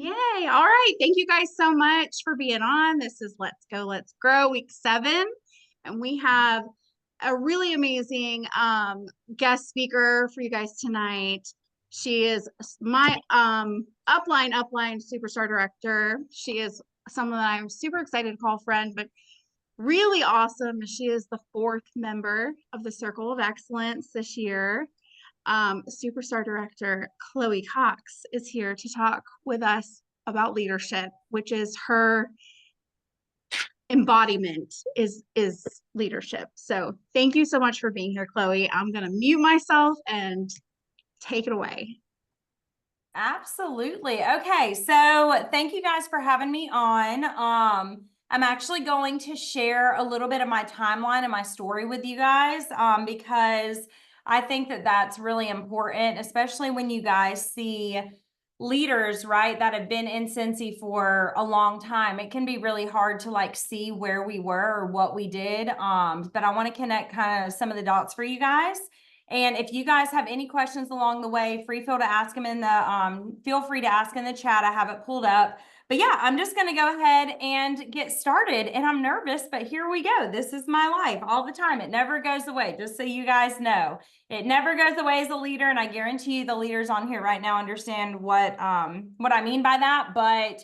Yay. All right. Thank you guys so much for being on. This is Let's Go, Let's Grow week 7. And we have a really amazing guest speaker for you guys tonight. She is my upline superstar director. She is someone that I'm super excited to call friend, but really awesome. She is the 4th member of the Circle of Excellence this year. Superstar director Chloe Cox is here to talk with us about leadership, which is her embodiment is leadership. So thank you so much for being here, Chloe. I'm gonna mute myself and take it away. Absolutely. Okay, so thank you guys for having me on. I'm actually going to share a little bit of my timeline and my story with you guys because I think that that's really important, especially when you guys see leaders, right, that have been in Cincy for a long time. It can be really hard to like see where we were or what we did. But I want to connect kind of some of the dots for you guys. And if you guys have any questions along the way, feel to ask them in the feel free to ask in the chat. I have it pulled up. But yeah, I'm just going to go ahead and get started. And I'm nervous, but here we go. This is my life all the time. It never goes away, just so you guys know. It never goes away as a leader, and I guarantee you the leaders on here right now understand what I mean by that. But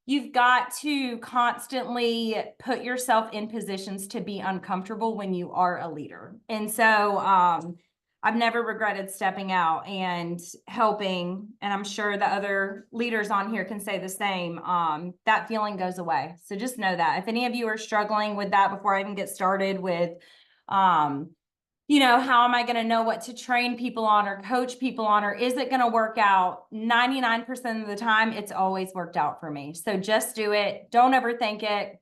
you've got to constantly put yourself in positions to be uncomfortable when you are a leader. And so I've never regretted stepping out and helping, and I'm sure the other leaders on here can say the same. That feeling goes away. So just know that. If any of you are struggling with that before I even get started with how am I going to know what to train people on or coach people on, or is it going to work out? 99% of the time, it's always worked out for me. So just do it. Don't overthink it.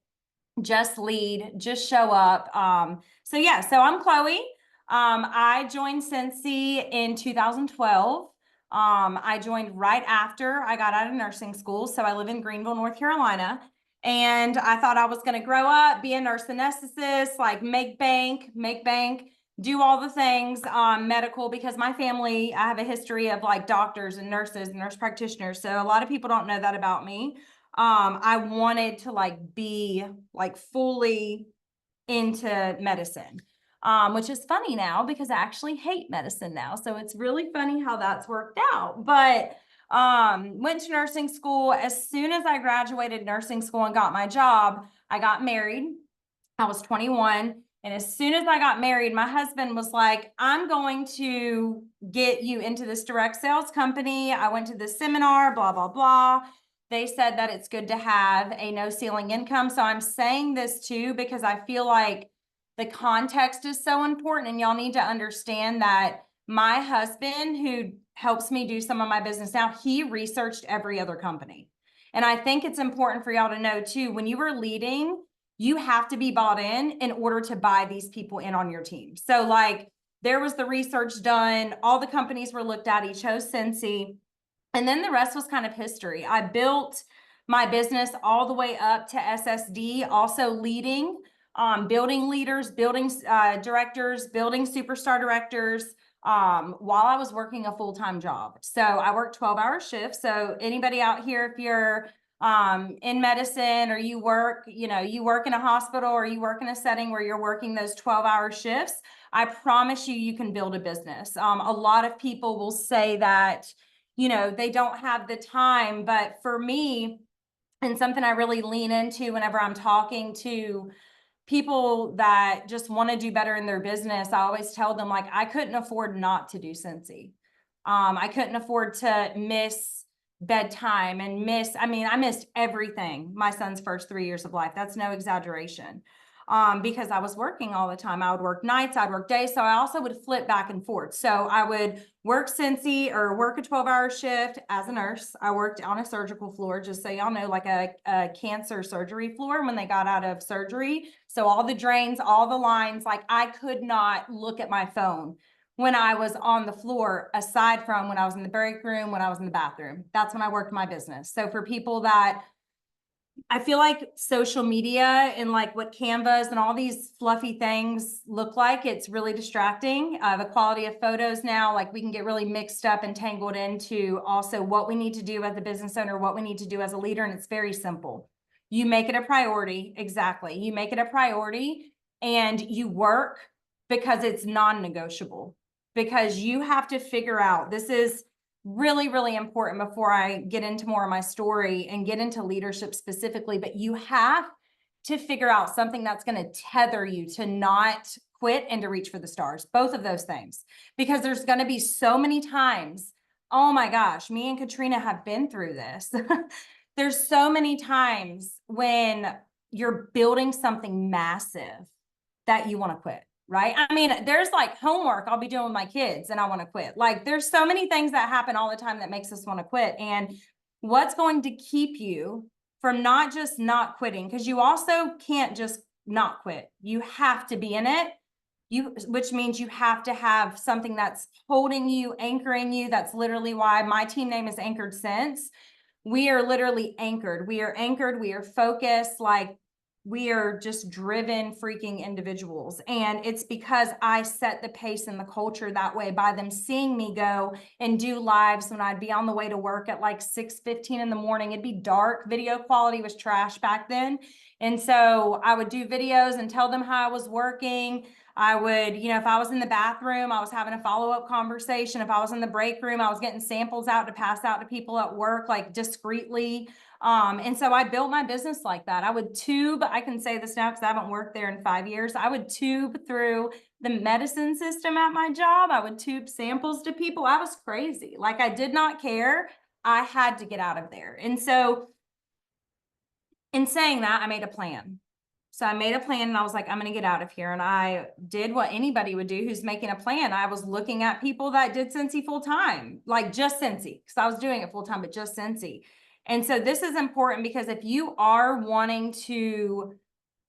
Just lead, just show up. So I'm Chloe. I joined Cincy in 2012. I joined right after I got out of nursing school. So I live in Greenville, North Carolina. And I thought I was going to grow up, be a nurse anesthetist, like make bank, do all the things medical, because my family, I have a history of like doctors and nurses and nurse practitioners. So a lot of people don't know that about me. I wanted to like be like fully into medicine, which is funny now because I actually hate medicine now. So it's really funny how that's worked out. But went to nursing school. As soon as I graduated nursing school and got my job, I got married. I was 21. And as soon as I got married, my husband was like, I'm going to get you into this direct sales company. I went to this seminar, blah, blah, blah. They said that it's good to have a no ceiling income. So I'm saying this too, because I feel like the context is so important, and y'all need to understand that my husband, who helps me do some of my business now, he researched every other company. And I think it's important for y'all to know too, when you are leading, you have to be bought in order to buy these people in on your team. So like there was the research done, all the companies were looked at, he chose Cincy, and then the rest was kind of history. I built my business all the way up to SSD, also leading, building leaders, building directors, building superstar directors, while I was working a full-time job. So I worked 12-hour shifts. So anybody out here, if you're in medicine, or you work in a hospital, or you work in a setting where you're working those 12-hour shifts, I promise you can build a business. A lot of people will say that, they don't have the time, but for me, and something I really lean into whenever I'm talking to people that just want to do better in their business, I always tell them, like, I couldn't afford not to do Cincy. I couldn't afford to miss bedtime and I missed everything my son's first 3 years of life. That's no exaggeration. Because I was working all the time. I would work nights, I'd work days. So I also would flip back and forth. So I would work Cincy or work a 12-hour shift as a nurse. I worked on a surgical floor, just so y'all know, like a cancer surgery floor when they got out of surgery. So all the drains, all the lines, like I could not look at my phone when I was on the floor, aside from when I was in the break room, when I was in the bathroom. That's when I worked my business. So for people that I feel like social media and like what Canvas and all these fluffy things look like, it's really distracting. The quality of photos now, like we can get really mixed up and tangled into also what we need to do as a business owner, what we need to do as a leader. And it's very simple. You make it a priority. Exactly. You make it a priority and you work because it's non-negotiable, because you have to figure out, this is really, really important before I get into more of my story and get into leadership specifically, but you have to figure out something that's going to tether you to not quit and to reach for the stars, both of those things, because there's going to be so many times, oh my gosh, me and Katrina have been through this. There's so many times when you're building something massive that you want to quit. Right? I mean, there's like homework I'll be doing with my kids and I want to quit. Like there's so many things that happen all the time that makes us want to quit. And what's going to keep you from not just not quitting, because you also can't just not quit. You have to be in it. Which means you have to have something that's holding you, anchoring you. That's literally why my team name is Anchored Sense. We are literally anchored. We are anchored. We are focused. Like we are just driven freaking individuals. And it's because I set the pace and the culture that way by them seeing me go and do lives when I'd be on the way to work at like 6:15 in the morning. It'd be dark. Video quality was trash back then. And so I would do videos and tell them how I was working. I would, if I was in the bathroom, I was having a follow-up conversation. If I was in the break room, I was getting samples out to pass out to people at work, like discreetly. And so I built my business like that. I would tube, I can say this now because I haven't worked there in 5 years. I would tube through the medicine system at my job. I would tube samples to people. I was crazy. Like I did not care. I had to get out of there. And so in saying that, I made a plan. So I made a plan and I was like, I'm going to get out of here. And I did what anybody would do who's making a plan. I was looking at people that did Cincy full time, like just Cincy, because I was doing it full time, but just Cincy. And so this is important because if you are wanting to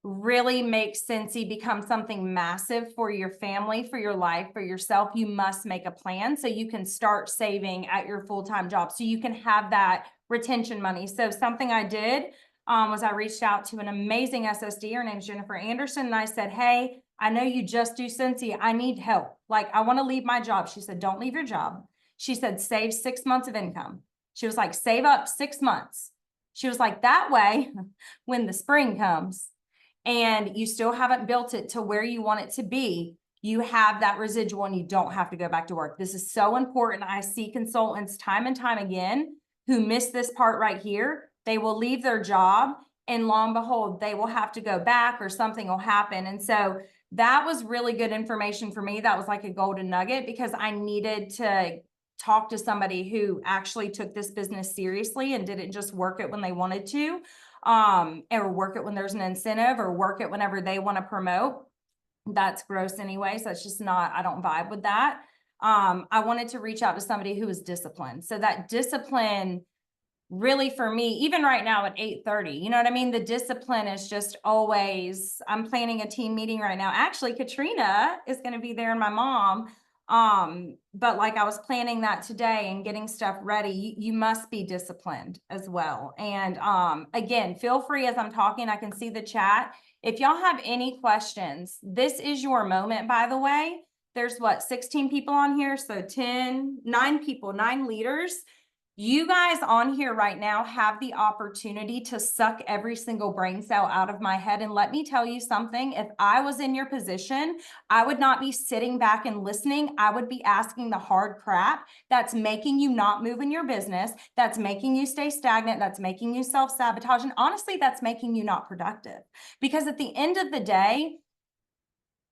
really make Cincy become something massive for your family, for your life, for yourself, you must make a plan so you can start saving at your full-time job so you can have that retention money. So something I did was I reached out to an amazing SSD. Her name's Jennifer Anderson. And I said, hey, I know you just do Cincy. I need help. Like, I want to leave my job. She said, don't leave your job. She said, save 6 months of income. She was like, save up 6 months. She was like, that way, when the spring comes and you still haven't built it to where you want it to be, you have that residual and you don't have to go back to work. This is so important. I see consultants time and time again who miss this part right here. They will leave their job and lo and behold, they will have to go back or something will happen. And so that was really good information for me. That was like a golden nugget because I needed to talk to somebody who actually took this business seriously and didn't just work it when they wanted to, or work it when there's an incentive or work it whenever they want to promote. That's gross anyway. So it's just not, I don't vibe with that. I wanted to reach out to somebody who was disciplined. So that discipline really for me, even right now at 8:30, you know what I mean? The discipline is just always, I'm planning a team meeting right now. Actually, Katrina is going to be there and my mom. But like I was planning that today and getting stuff ready, you must be disciplined as well. And again, feel free as I'm talking, I can see the chat. If y'all have any questions, this is your moment, by the way. There's what, 16 people on here? So 9 people, 9 leaders. You guys on here right now have the opportunity to suck every single brain cell out of my head. And let me tell you something, if I was in your position, I would not be sitting back and listening. I would be asking the hard crap that's making you not move in your business, that's making you stay stagnant, that's making you self-sabotage. And honestly, that's making you not productive. Because at the end of the day,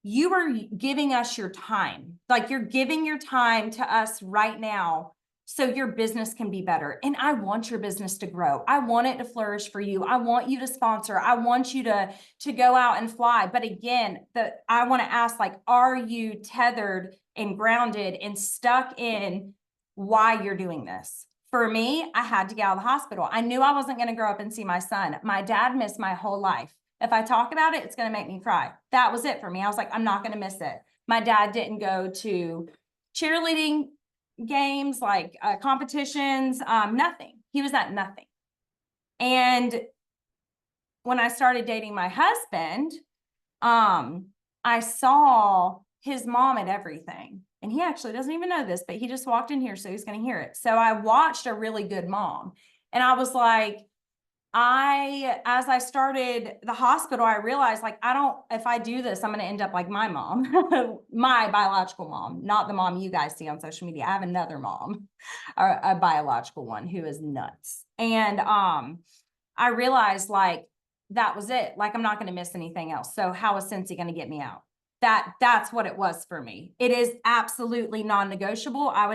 you are giving us your time. Like you're giving your time to us right now so your business can be better. And I want your business to grow. I want it to flourish for you. I want you to sponsor. I want you to go out and fly. But again, I want to ask, like, are you tethered and grounded and stuck in why you're doing this? For me, I had to get out of the hospital. I knew I wasn't going to grow up and see my son. My dad missed my whole life. If I talk about it, it's going to make me cry. That was it for me. I was like, I'm not going to miss it. My dad didn't go to cheerleading games, like competitions, nothing. He was at nothing. And when I started dating my husband, I saw his mom at everything. And he actually doesn't even know this, but he just walked in here, so he's going to hear it. So I watched a really good mom. And I was like, as I started the hospital, I realized like, if I do this, I'm going to end up like my mom, my biological mom, not the mom you guys see on social media. I have another mom, a biological one who is nuts. And, I realized like, that was it. Like, I'm not going to miss anything else. So how is Cincy going to get me out? That's what it was for me. It is absolutely non-negotiable. I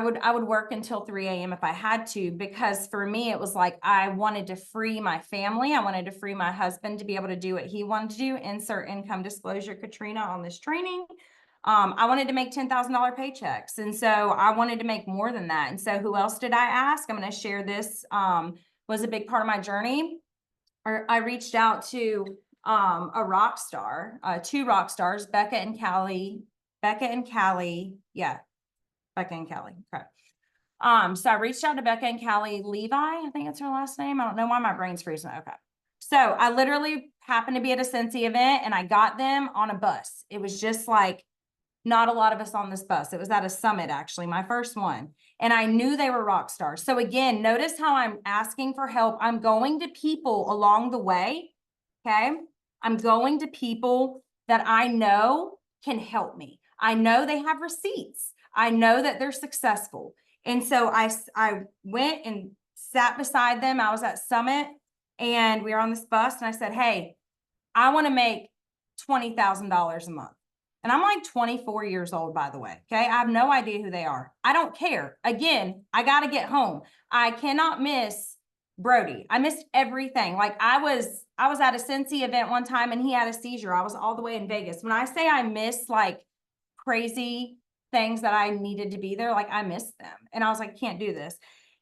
would work until 3 a.m. if I had to, because for me, it was like, I wanted to free my family. I wanted to free my husband to be able to do what he wanted to do. Insert income disclosure, Katrina, on this training. I wanted to make $10,000 paychecks. And so I wanted to make more than that. And so who else did I ask? I'm going to share this, was a big part of my journey. I reached out to a rock star, two rock stars, Becca and Callie. Yeah, Becca and Callie. Okay. So I reached out to Becca and Callie Levi. I think that's her last name. I don't know why my brain's freezing. Okay. So I literally happened to be at a Cincy event and I got them on a bus. It was just like not a lot of us on this bus. It was at a summit, actually, my first one. And I knew they were rock stars. So again, notice how I'm asking for help. I'm going to people along the way. Okay. I'm going to people that I know can help me. I know they have receipts. I know that they're successful. And so I went and sat beside them. I was at Summit and we were on this bus and I said, hey, I want to make $20,000 a month. And I'm like 24 years old, by the way. Okay. I have no idea who they are. I don't care. Again, I got to get home. I cannot miss Brody. I missed everything. Like I was at a Cincy event one time and he had a seizure. I was all the way in Vegas. When I say I miss like crazy things that I needed to be there, like I missed them. And I was like, can't do this.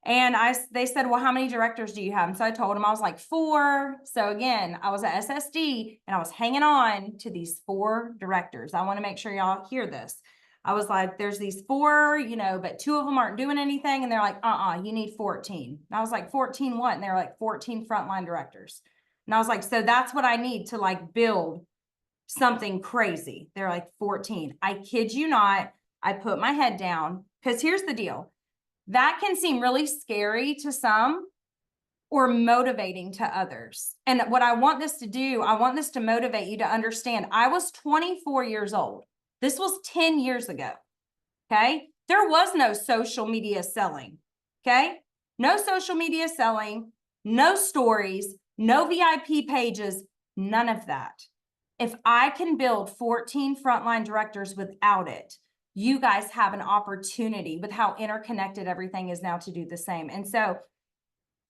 And they said, well, how many directors do you have? And so I told them I was like 4. So again, I was at SSD and I was hanging on to these 4 directors. I want to make sure y'all hear this. I was like, there's these 4, but 2 of them aren't doing anything. And they're like, you need 14. And I was like, 14 what? And they're like 14 frontline directors. And I was like, so that's what I need to like build something crazy. They're like 14. I kid you not. I put my head down because here's the deal. That can seem really scary to some or motivating to others. And what I want this to do, I want this to motivate you to understand. I was 24 years old. This was 10 years ago. Okay. There was no social media selling. Okay. No social media selling, no stories, no VIP pages, none of that. If I can build 14 frontline directors without it, you guys have an opportunity with how interconnected everything is now to do the same. And so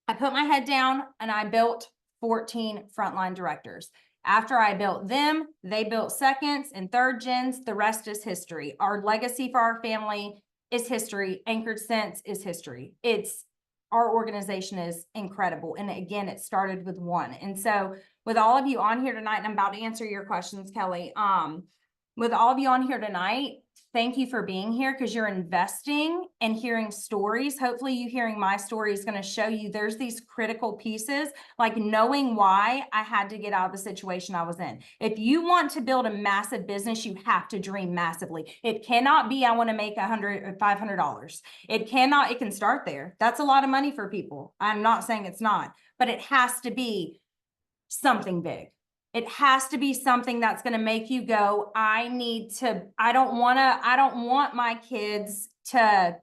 I put my head down and I built 14 frontline directors. After I built them, they built seconds and third gens. The rest is history. Our legacy for our family is history. Anchored Sense is history. Our organization is incredible. And again, it started with 1. And so with all of you on here tonight, and I'm about to answer your questions, Kelly, with all of you on here tonight, thank you for being here because you're investing and hearing stories. Hopefully you hearing my story is going to show you there's these critical pieces, like knowing why I had to get out of the situation I was in. If you want to build a massive business, you have to dream massively. It cannot be, I want to make $100 or $500. It can start there. That's a lot of money for people. I'm not saying it's not, but it has to be something big. It has to be something that's going to make you go, I don't want my kids to,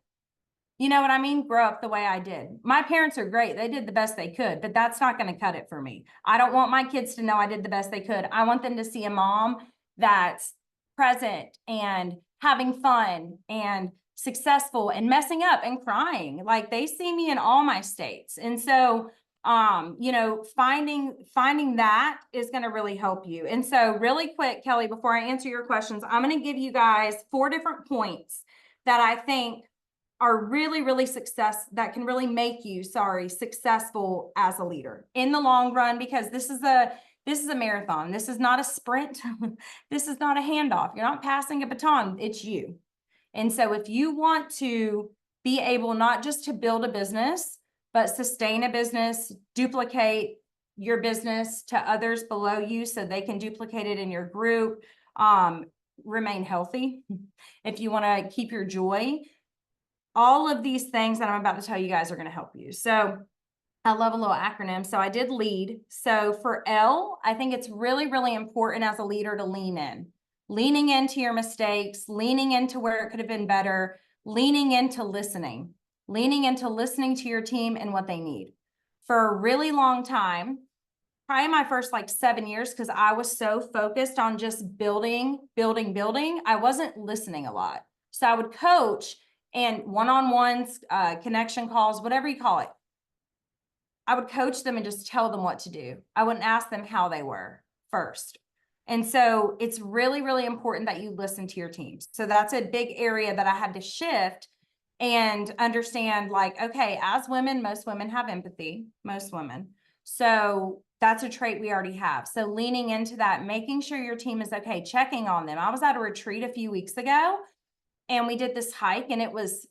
you know what I mean? Grow up the way I did. My parents are great. They did the best they could, but that's not going to cut it for me. I don't want my kids to know I did the best they could. I want them to see a mom that's present and having fun and successful and messing up and crying. Like they see me in all my states. And so finding that is going to really help you. And so really quick, Kelly, before I answer your questions, I'm going to give you guys 4 different points that I think are really, really that can really make you, successful as a leader in the long run, because this is a marathon. This is not a sprint. This is not a handoff. You're not passing a baton. It's you. And so if you want to be able not just to build a business, but sustain a business, duplicate, your business to others below you so they can duplicate it in your group. Remain healthy if you want to keep your joy. All of these things that I'm about to tell you guys are going to help you. So I love a little acronym. So I did lead. So for L, I think it's really, really important as a leader to lean in. Leaning into your mistakes, leaning into where it could have been better, leaning into listening to your team and what they need. For a really long time, probably my first like 7 years, because I was so focused on just building, I wasn't listening a lot. So I would coach and one-on-ones, connection calls, whatever you call it. I would coach them and just tell them what to do. I wouldn't ask them how they were first. And so it's really, really important that you listen to your teams. So that's a big area that I had to shift and understand, like, okay, as women, most women have empathy, most women. So that's a trait we already have. So leaning into that, making sure your team is okay, checking on them. I was at a retreat a few weeks ago and we did this hike and it was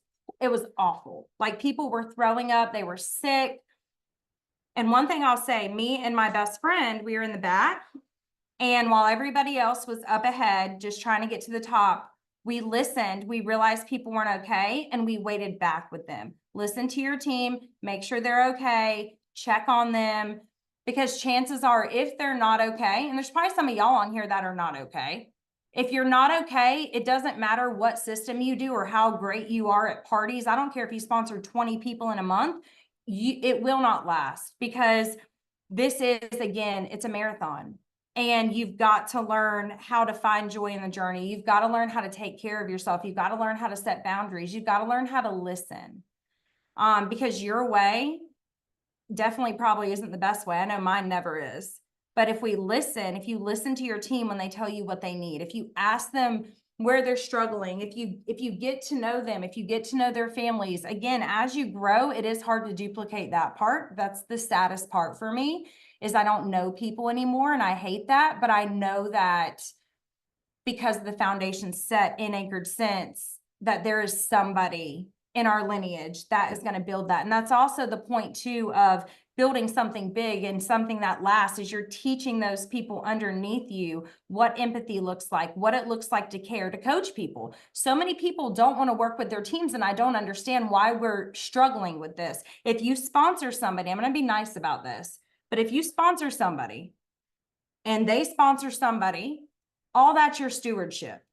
awful. Like people were throwing up, they were sick. And one thing I'll say, me and my best friend, we were in the back. And while everybody else was up ahead, just trying to get to the top, we listened, we realized people weren't okay, and we waited back with them. Listen to your team, make sure they're okay, check on them, because chances are if they're not okay, and there's probably some of y'all on here that are not okay. If you're not okay, it doesn't matter what system you do or how great you are at parties. I don't care if you sponsor 20 people in a month, it will not last, because this is, again, it's a marathon. And you've got to learn how to find joy in the journey. You've got to learn how to take care of yourself. You've got to learn how to set boundaries. You've got to learn how to listen. Because your way definitely probably isn't the best way. I know mine never is. But if you listen to your team when they tell you what they need, if you ask them where they're struggling, if you get to know them, if you get to know their families, again, as you grow, it is hard to duplicate that part. That's the saddest part for me, is I don't know people anymore, and I hate that, but I know that because of the foundation set in Anchored Sense, that there is somebody in our lineage that is going to build that. And that's also the point too of building something big and something that lasts, is you're teaching those people underneath you what empathy looks like, what it looks like to care, to coach people. So many people don't want to work with their teams, and I don't understand why we're struggling with this. If you sponsor somebody, I'm going to be nice about this, but if you sponsor somebody and they sponsor somebody, all that's your stewardship.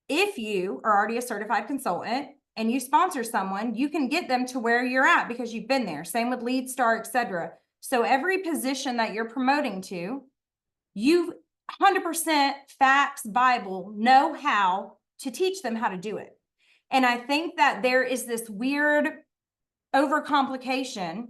If you are already a certified consultant and you sponsor someone, you can get them to where you're at because you've been there. Same with Lead Star, etc. So every position that you're promoting to, you've 100% facts, Bible, know how to teach them how to do it. And I think that there is this weird overcomplication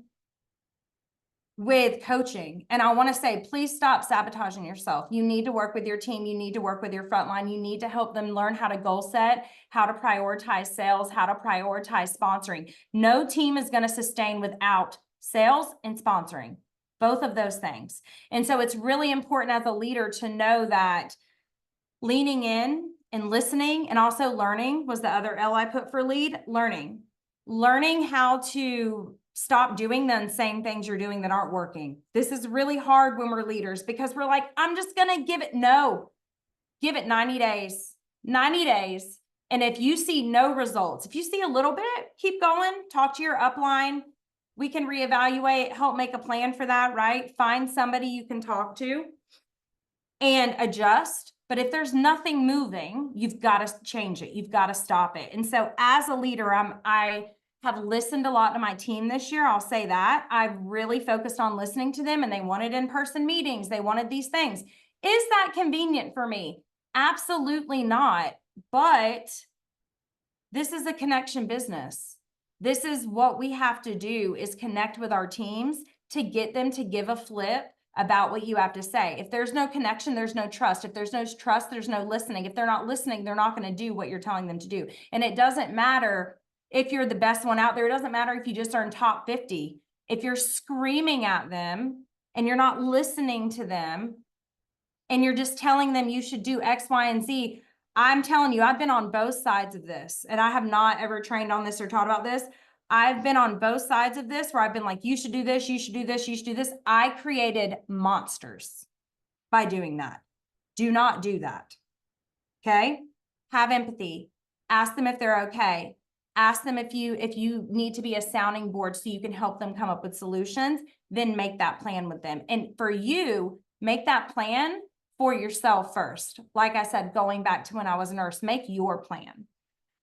with coaching. And I want to say, please stop sabotaging yourself. You need to work with your team. You need to work with your frontline. You need to help them learn how to goal set, how to prioritize sales, how to prioritize sponsoring. No team is going to sustain without sales and sponsoring, both of those things. And so it's really important as a leader to know that leaning in and listening, and also learning was the other L I put for lead, learning how to stop doing the same things you're doing that aren't working. This is really hard when we're leaders, because we're like, I'm just going to give it 90 days, 90 days. And if you see no results, if you see a little bit, keep going, talk to your upline. We can reevaluate, help make a plan for that, right? Find somebody you can talk to and adjust. But if there's nothing moving, you've got to change it. You've got to stop it. And so as a leader, I have listened a lot to my team this year. I'll say that. I've really focused on listening to them, and they wanted in-person meetings. They wanted these things. Is that convenient for me? Absolutely not. But this is a connection business. This is what we have to do, is connect with our teams to get them to give a flip about what you have to say. If there's no connection, there's no trust. If there's no trust, there's no listening. If they're not listening, they're not going to do what you're telling them to do. And it doesn't matter if you're the best one out there. It doesn't matter if you just are in top 50. If you're screaming at them and you're not listening to them and you're just telling them you should do X, Y, and Z, I'm telling you, I've been on both sides of this, and I have not ever trained on this or taught about this. I've been on both sides of this where I've been like, you should do this, you should do this, you should do this. I created monsters by doing that. Do not do that. Okay? Have empathy. Ask them if they're okay. Ask them if you need to be a sounding board so you can help them come up with solutions, then make that plan with them. And for you, make that plan for yourself first. Like I said, going back to when I was a nurse, make your plan.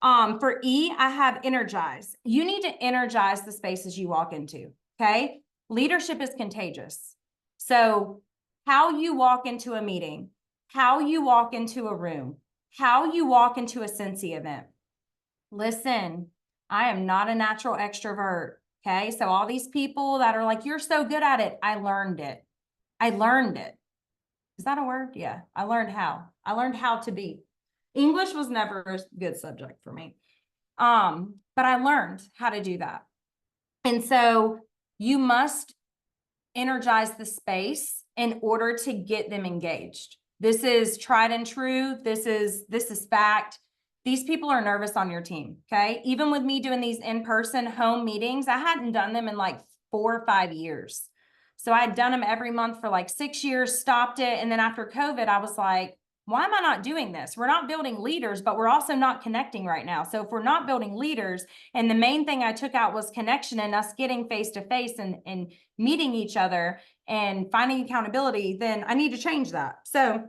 For E, I have energize. You need to energize the spaces you walk into. Okay. Leadership is contagious. So how you walk into a meeting, how you walk into a room, how you walk into a Sensi event. Listen, I am not a natural extrovert. Okay. So all these people that are like, you're so good at it. I learned it. I learned it. Is that a word? Yeah. I learned how to be. English was never a good subject for me. But I learned how to do that. And so you must energize the space in order to get them engaged. This is tried and true. This is fact. These people are nervous on your team. Okay. Even with me doing these in-person home meetings, I hadn't done them in like 4 or 5 years. So I had done them every month for like 6 years, stopped it. And then after COVID, I was like, why am I not doing this? We're not building leaders, but we're also not connecting right now. So if we're not building leaders, and the main thing I took out was connection and us getting face-to-face and meeting each other and finding accountability, then I need to change that. So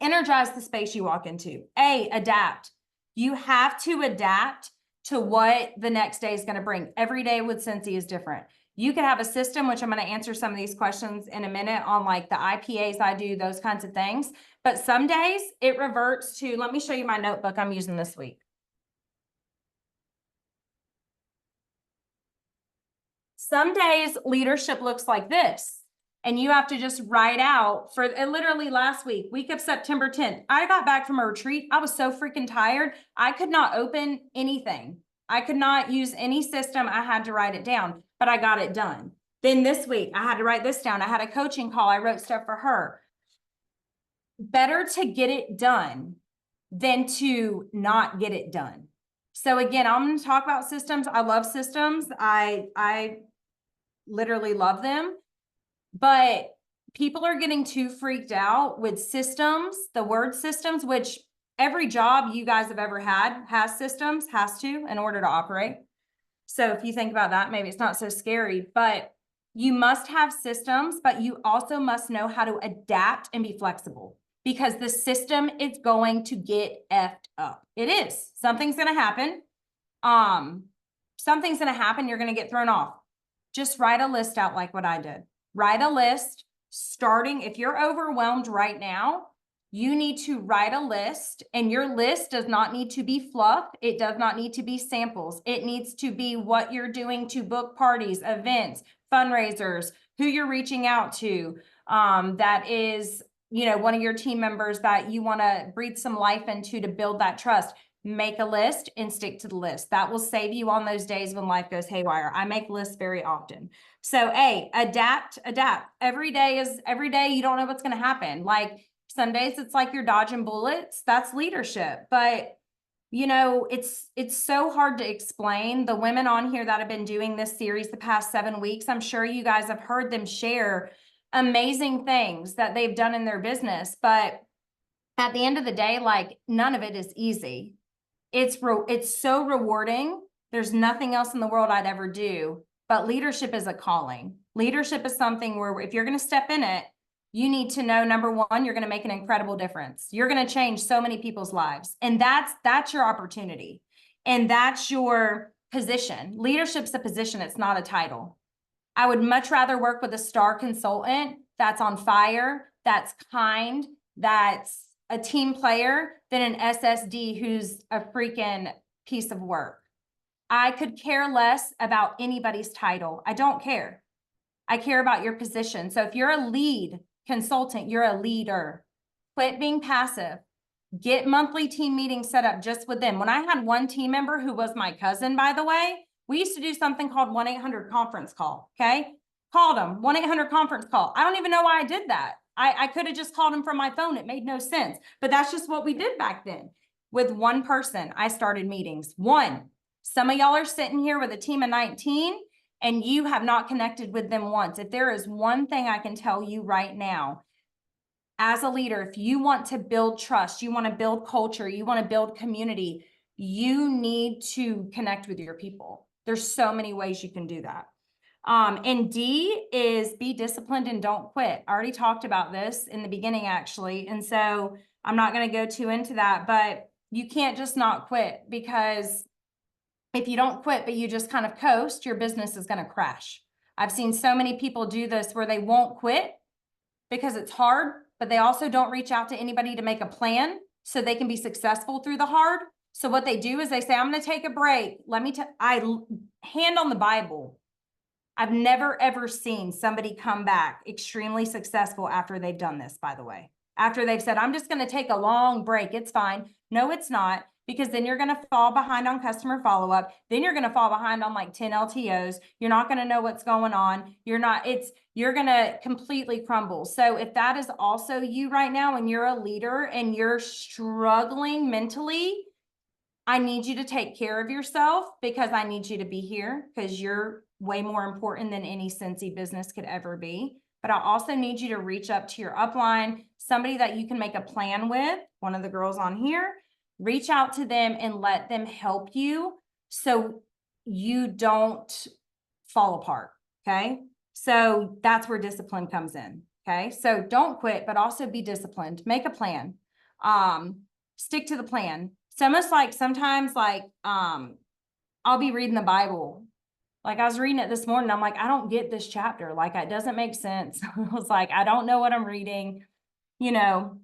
energize the space you walk into. A, adapt. You have to adapt to what the next day is going to bring. Every day with Sensi is different. You could have a system, which I'm going to answer some of these questions in a minute on like the IPAs I do, those kinds of things. But some days it reverts to, let me show you my notebook I'm using this week. Some days leadership looks like this. And you have to just write out for literally last week of September 10th. I got back from a retreat. I was so freaking tired. I could not open anything. I could not use any system. I had to write it down, but I got it done. Then this week, I had to write this down. I had a coaching call. I wrote stuff for her. Better to get it done than to not get it done. So again, I'm going to talk about systems. I love systems. I literally love them. But people are getting too freaked out with systems, the word systems, which every job you guys have ever had has systems, has to, in order to operate. So if you think about that, maybe it's not so scary, but you must have systems, but you also must know how to adapt and be flexible, because the system is going to get effed up. It is. Something's going to happen. Something's going to happen. You're going to get thrown off. Just write a list out like what I did. Write a list starting, if you're overwhelmed right now, you need to write a list, and your list does not need to be fluff. It does not need to be samples. It needs to be what you're doing to book parties, events, fundraisers, who you're reaching out to. That is, one of your team members that you want to breathe some life into to build that trust. Make a list and stick to the list. That will save you on those days when life goes haywire. I make lists very often. So A, adapt. Every day, you don't know what's going to happen. Like some days it's like you're dodging bullets. That's leadership. But it's so hard to explain. The women on here that have been doing this series the past 7 weeks, I'm sure you guys have heard them share amazing things that they've done in their business. But at the end of the day, like none of it is easy. It's so rewarding. There's nothing else in the world I'd ever do, but leadership is a calling. Leadership is something where if you're going to step in it, you need to know, number one, you're going to make an incredible difference. You're going to change so many people's lives. And that's your opportunity. And that's your position. Leadership's a position. It's not a title. I would much rather work with a star consultant that's on fire, that's kind, that's a team player than an SSD who's a freaking piece of work. I could care less about anybody's title. I don't care. I care about your position. So if you're a lead consultant, you're a leader. Quit being passive. Get monthly team meetings set up just with them. When I had one team member who was my cousin, by the way, we used to do something called 1-800 conference call. Okay. Called them 1-800 conference call. I don't even know why I did that. I could have just called him from my phone. It made no sense, but that's just what we did back then. With one person, I started meetings. One. Some of y'all are sitting here with a team of 19 and you have not connected with them once. If there is one thing I can tell you right now, as a leader, if you want to build trust, you want to build culture, you want to build community, you need to connect with your people. There's so many ways you can do that. And D is be disciplined and don't quit. I already talked about this in the beginning, actually. And so I'm not going to go too into that, but you can't just not quit, because if you don't quit, but you just kind of coast, your business is going to crash. I've seen so many people do this where they won't quit because it's hard, but they also don't reach out to anybody to make a plan so they can be successful through the hard. So what they do is they say, I'm going to take a break. Hand on the Bible. I've never, ever seen somebody come back extremely successful after they've done this, by the way. After they've said, I'm just going to take a long break. It's fine. No, it's not, because then you're going to fall behind on customer follow-up. Then you're going to fall behind on like 10 LTOs. You're not going to know what's going on. You're going to completely crumble. So if that is also you right now and you're a leader and you're struggling mentally, I need you to take care of yourself, because I need you to be here, because you're way more important than any Cincy business could ever be. But I also need you to reach up to your upline, somebody that you can make a plan with, one of the girls on here. Reach out to them and let them help you so you don't fall apart, okay? So that's where discipline comes in, okay? So don't quit, but also be disciplined. Make a plan. Stick to the plan. It's almost like sometimes like I'll be reading the Bible. Like I was reading it this morning. I'm like, I don't get this chapter. Like it doesn't make sense. I was like, I don't know what I'm reading, you know.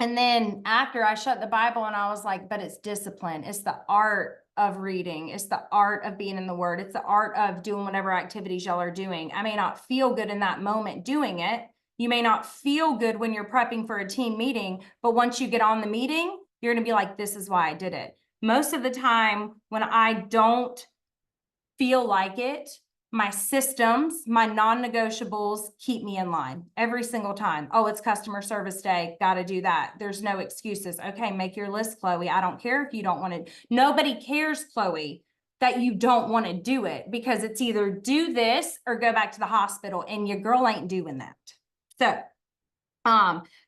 And then after I shut the Bible and I was like, but it's discipline. It's the art of reading. It's the art of being in the Word. It's the art of doing whatever activities y'all are doing. I may not feel good in that moment doing it. You may not feel good when you're prepping for a team meeting, but once you get on the meeting, you're going to be like, this is why I did it. Most of the time when I don't feel like it, my systems, my non-negotiables keep me in line every single time. Oh, it's customer service day. Got to do that. There's no excuses. Okay, make your list, Chloe. I don't care if you don't want to. Nobody cares, Chloe, that you don't want to do it, because it's either do this or go back to the hospital, and your girl ain't doing that.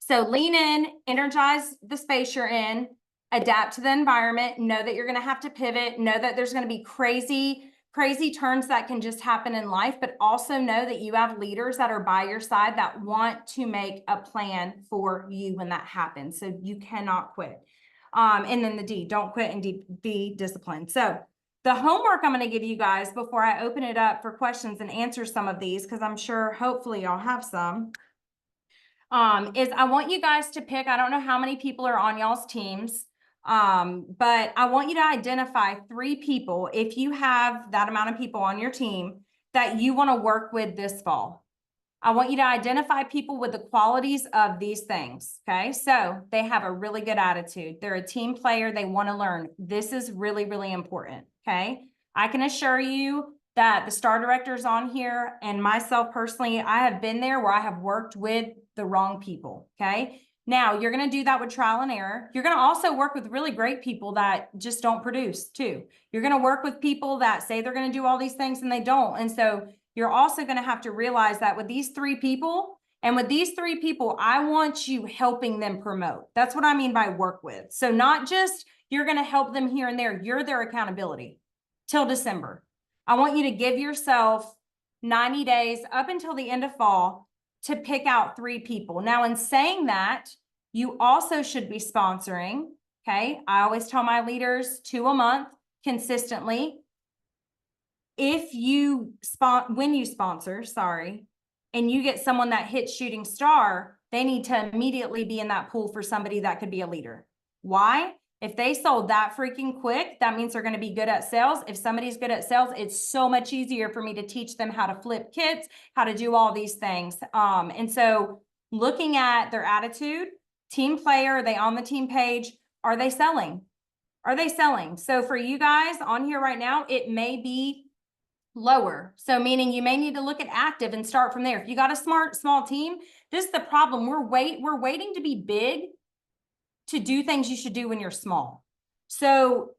So lean in, energize the space you're in, adapt to the environment, know that you're going to have to pivot, know that there's going to be crazy turns that can just happen in life, but also know that you have leaders that are by your side that want to make a plan for you when that happens. So you cannot quit. And then the D, don't quit and be disciplined. So the homework I'm going to give you guys before I open it up for questions and answer some of these, because I'm sure hopefully y'all have some, is I want you guys to pick, I don't know how many people are on y'all's teams, but I want you to identify 3 people, if you have that amount of people on your team, that you want to work with this fall. I want you to identify people with the qualities of these things, okay? So they have a really good attitude. They're a team player. They want to learn. This is really, really important, okay? I can assure you that the star directors on here and myself personally, I have been there where I have worked with the wrong people, okay? Now, you're going to do that with trial and error. You're going to also work with really great people that just don't produce too. You're going to work with people that say they're going to do all these things and they don't. And so you're also going to have to realize that with these 3 people, I want you helping them promote. That's what I mean by work with. So not just you're going to help them here and there. You're their accountability till December. I want you to give yourself 90 days up until the end of fall to pick out 3 people. Now, in saying that, you also should be sponsoring, okay? I always tell my leaders 2 a month consistently. When you sponsor, and you get someone that hits shooting star, they need to immediately be in that pool for somebody that could be a leader. Why? If they sold that freaking quick, that means they're going to be good at sales. If somebody's good at sales, it's so much easier for me to teach them how to flip kits, how to do all these things. And so looking at their attitude, team player, are they on the team page? Are they selling? Are they selling? So for you guys on here right now, it may be lower. So meaning you may need to look at active and start from there. If you got a small team, this is the problem. We're waiting to be big to do things you should do when you're small. So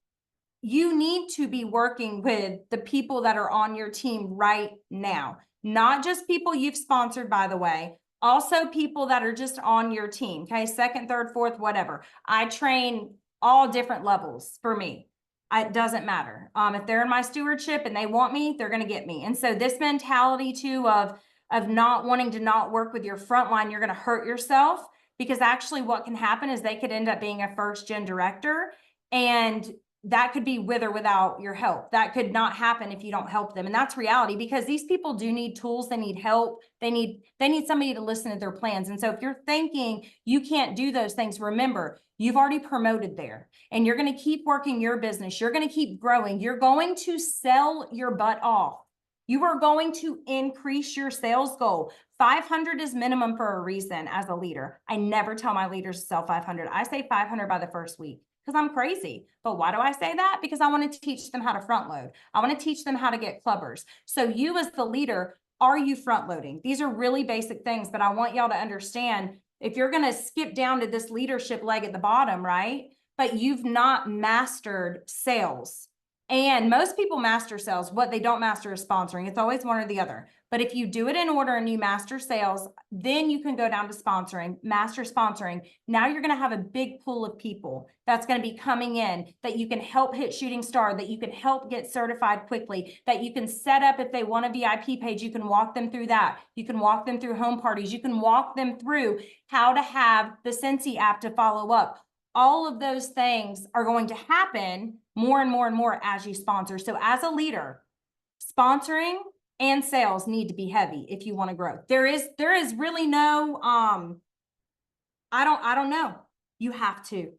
you need to be working with the people that are on your team right now, not just people you've sponsored, by the way, also people that are just on your team. Okay. Second, third, fourth, whatever. I train all different levels for me. It doesn't matter. If they're in my stewardship and they want me, they're going to get me. And so this mentality too of not wanting to not work with your frontline, you're going to hurt yourself, because actually what can happen is they could end up being a first gen director, and that could be with or without your help. That could not happen if you don't help them. And that's reality, because these people do need tools. They need help. They need somebody to listen to their plans. And so if you're thinking you can't do those things, remember, you've already promoted there, and you're going to keep working your business. You're going to keep growing. You're going to sell your butt off. You are going to increase your sales goal. 500 is minimum for a reason as a leader. I never tell my leaders to sell 500. I say 500 by the first week, because I'm crazy. But why do I say that? Because I want to teach them how to front load. I want to teach them how to get clubbers. So you as the leader, are you front loading? These are really basic things, but I want y'all to understand, if you're going to skip down to this leadership leg at the bottom, right? But you've not mastered sales. And most people master sales. What they don't master is sponsoring. It's always one or the other. But if you do it in order and you master sales, then you can go down to sponsoring, master sponsoring. Now you're going to have a big pool of people that's going to be coming in that you can help hit shooting star, that you can help get certified quickly, that you can set up. If they want a VIP page, you can walk them through that. You can walk them through home parties. You can walk them through how to have the Sensi app to follow up. All of those things are going to happen more and more and more as you sponsor. So as a leader, sponsoring and sales need to be heavy if you want to grow. There is really no, I don't know. You have to.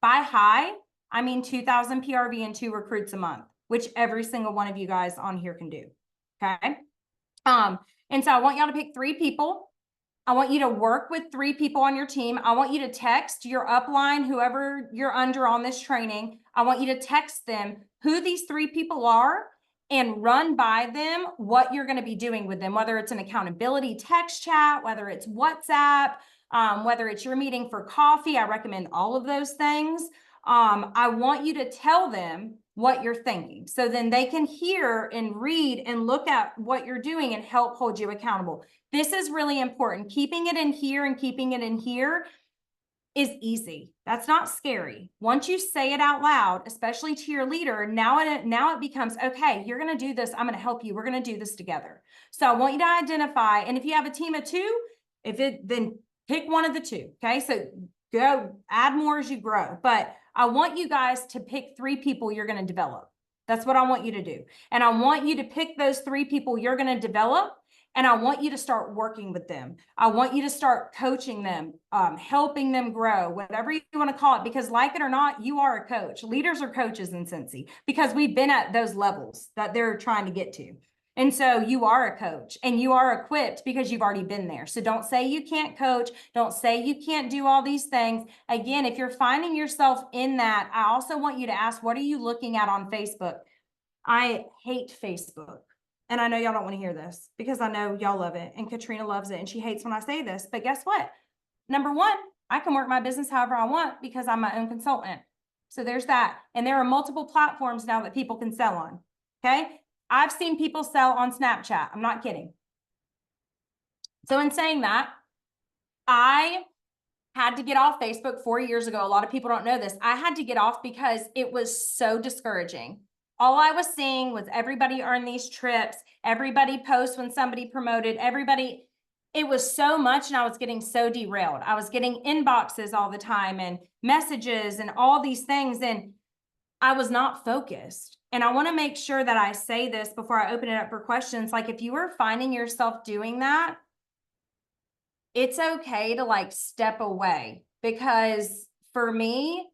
By high, I mean 2,000 PRV and 2 recruits a month, which every single one of you guys on here can do. Okay. And so I want y'all to pick 3 people. I want you to work with 3 people on your team. I want you to text your upline, whoever you're under on this training. I want you to text them who these 3 people are and run by them what you're going to be doing with them, whether it's an accountability text chat, whether it's WhatsApp, whether it's your meeting for coffee. I recommend all of those things. I want you to tell them what you're thinking, so then they can hear and read and look at what you're doing and help hold you accountable. This is really important. Keeping it in here and keeping it in here is easy. That's not scary. Once you say it out loud, especially to your leader, now it becomes, okay, you're going to do this. I'm going to help you. We're going to do this together. So I want you to identify, and if you have a team of 2, then pick one of the 2. Okay. So go add more as you grow, but I want you guys to pick 3 people you're going to develop. That's what I want you to do. And I want you to pick those 3 people you're going to develop. And I want you to start working with them. I want you to start coaching them, helping them grow, whatever you want to call it, because like it or not, you are a coach. Leaders are coaches in Cincy, because we've been at those levels that they're trying to get to. And so you are a coach and you are equipped because you've already been there. So don't say you can't coach. Don't say you can't do all these things. Again, if you're finding yourself in that, I also want you to ask, what are you looking at on Facebook? I hate Facebook. And I know y'all don't want to hear this because I know y'all love it. And Katrina loves it. And she hates when I say this. But guess what? Number 1, I can work my business however I want because I'm my own consultant. So there's that. And there are multiple platforms now that people can sell on. Okay. I've seen people sell on Snapchat. I'm not kidding. So in saying that, I had to get off Facebook 4 years ago. A lot of people don't know this. I had to get off because it was so discouraging. All I was seeing was everybody earn these trips. Everybody posts when somebody promoted. It was so much, and I was getting so derailed. I was getting inboxes all the time and messages and all these things, and I was not focused. And I want to make sure that I say this before I open it up for questions. Like, if you are finding yourself doing that, it's okay to like step away, because for me,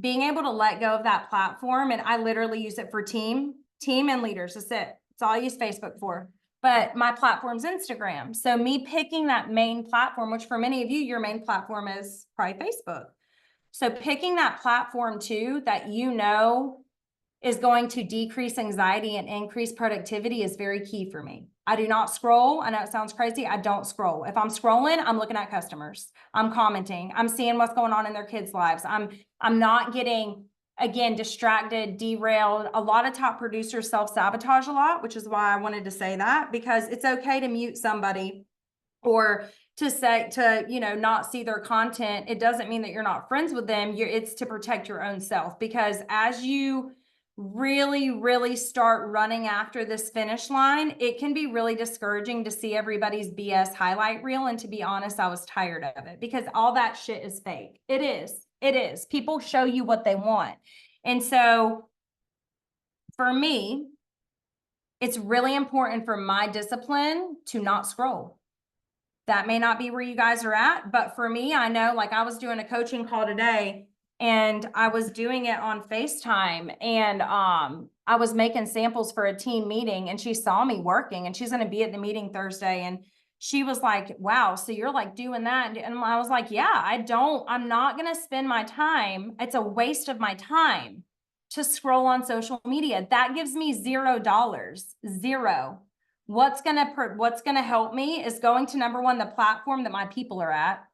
being able to let go of that platform, and I literally use it for team and leaders. That's it. It's all I use Facebook for. But my platform's Instagram. So me picking that main platform, which for many of you, your main platform is probably Facebook. So picking that platform too, that you know is going to decrease anxiety and increase productivity, is very key for me. I do not scroll. I know it sounds crazy. I don't scroll. If I'm scrolling, I'm looking at customers. I'm commenting. I'm seeing what's going on in their kids' lives. I'm not getting again, distracted, derailed. A lot of top producers self-sabotage a lot, which is why I wanted to say that, because it's okay to mute somebody or to say, to, you know, not see their content. It doesn't mean that you're not friends with them. It's to protect your own self, because as you really start running after this finish line, it can be really discouraging to see everybody's BS highlight reel. And to be honest, I was tired of it, because all that shit is fake. It is. It is. People show you what they want. And so for me, it's really important for my discipline to not scroll. That may not be where you guys are at, but for me, I know, like, I was doing a coaching call today, and I was doing it on FaceTime, and I was making samples for a team meeting, and she saw me working, and she's going to be at the meeting Thursday, and she was like, wow, so you're like doing that? And I was like, yeah, I'm not going to spend my time. It's a waste of my time to scroll on social media. That gives me $0, zero. What's gonna help me is going to, number one, the platform that my people are at,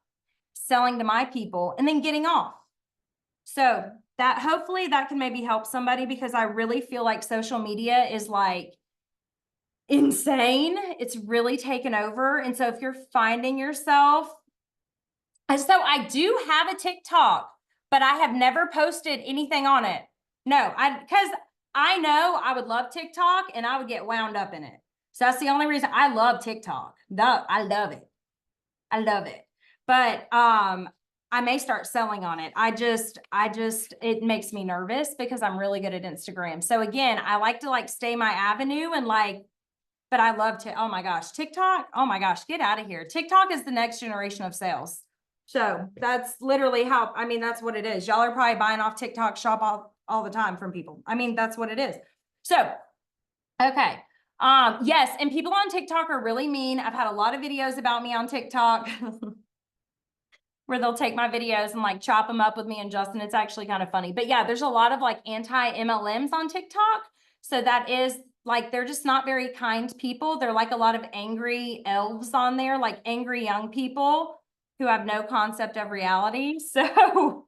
selling to my people, and then getting off. So that, hopefully that can maybe help somebody, because I really feel like social media is like insane. It's really taken over. And so if you're finding yourself, and so I do have a TikTok, but I have never posted anything on it. No, because I know I would love TikTok and I would get wound up in it. So that's the only reason I love TikTok. I love it. I love it. But I may start selling on it. It makes me nervous because I'm really good at Instagram. So again, I like to like stay my avenue and like, but I love to, oh my gosh, TikTok. Oh my gosh, get out of here. TikTok is the next generation of sales. So that's literally how, I mean, that's what it is. Y'all are probably buying off TikTok shop all the time from people. I mean, that's what it is. So, okay. Yes, and people on TikTok are really mean. I've had a lot of videos about me on TikTok where they'll take my videos and like chop them up with me and Justin. It's actually kind of funny. But yeah, there's a lot of like anti-MLMs on TikTok. So that is like, they're just not very kind people. They're like a lot of angry elves on there, like angry young people who have no concept of reality. So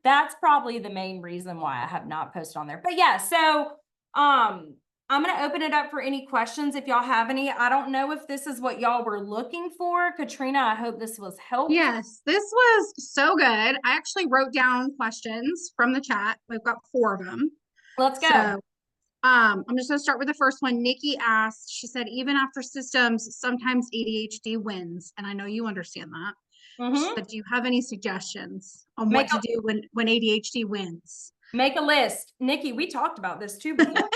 that's probably the main reason why I have not posted on there. But yeah, so I'm going to open it up for any questions if y'all have any. I don't know if this is what y'all were looking for. Katrina, I hope this was helpful. Yes, this was so good. I actually wrote down questions from the chat. We've got 4 of them. Let's go. So I'm just going to start with the first one. Nikki asked, she said, even after systems, sometimes ADHD wins. And I know you understand that. She said, do you have any suggestions on what to do when ADHD wins? Make a list. Nikki, we talked about this too before.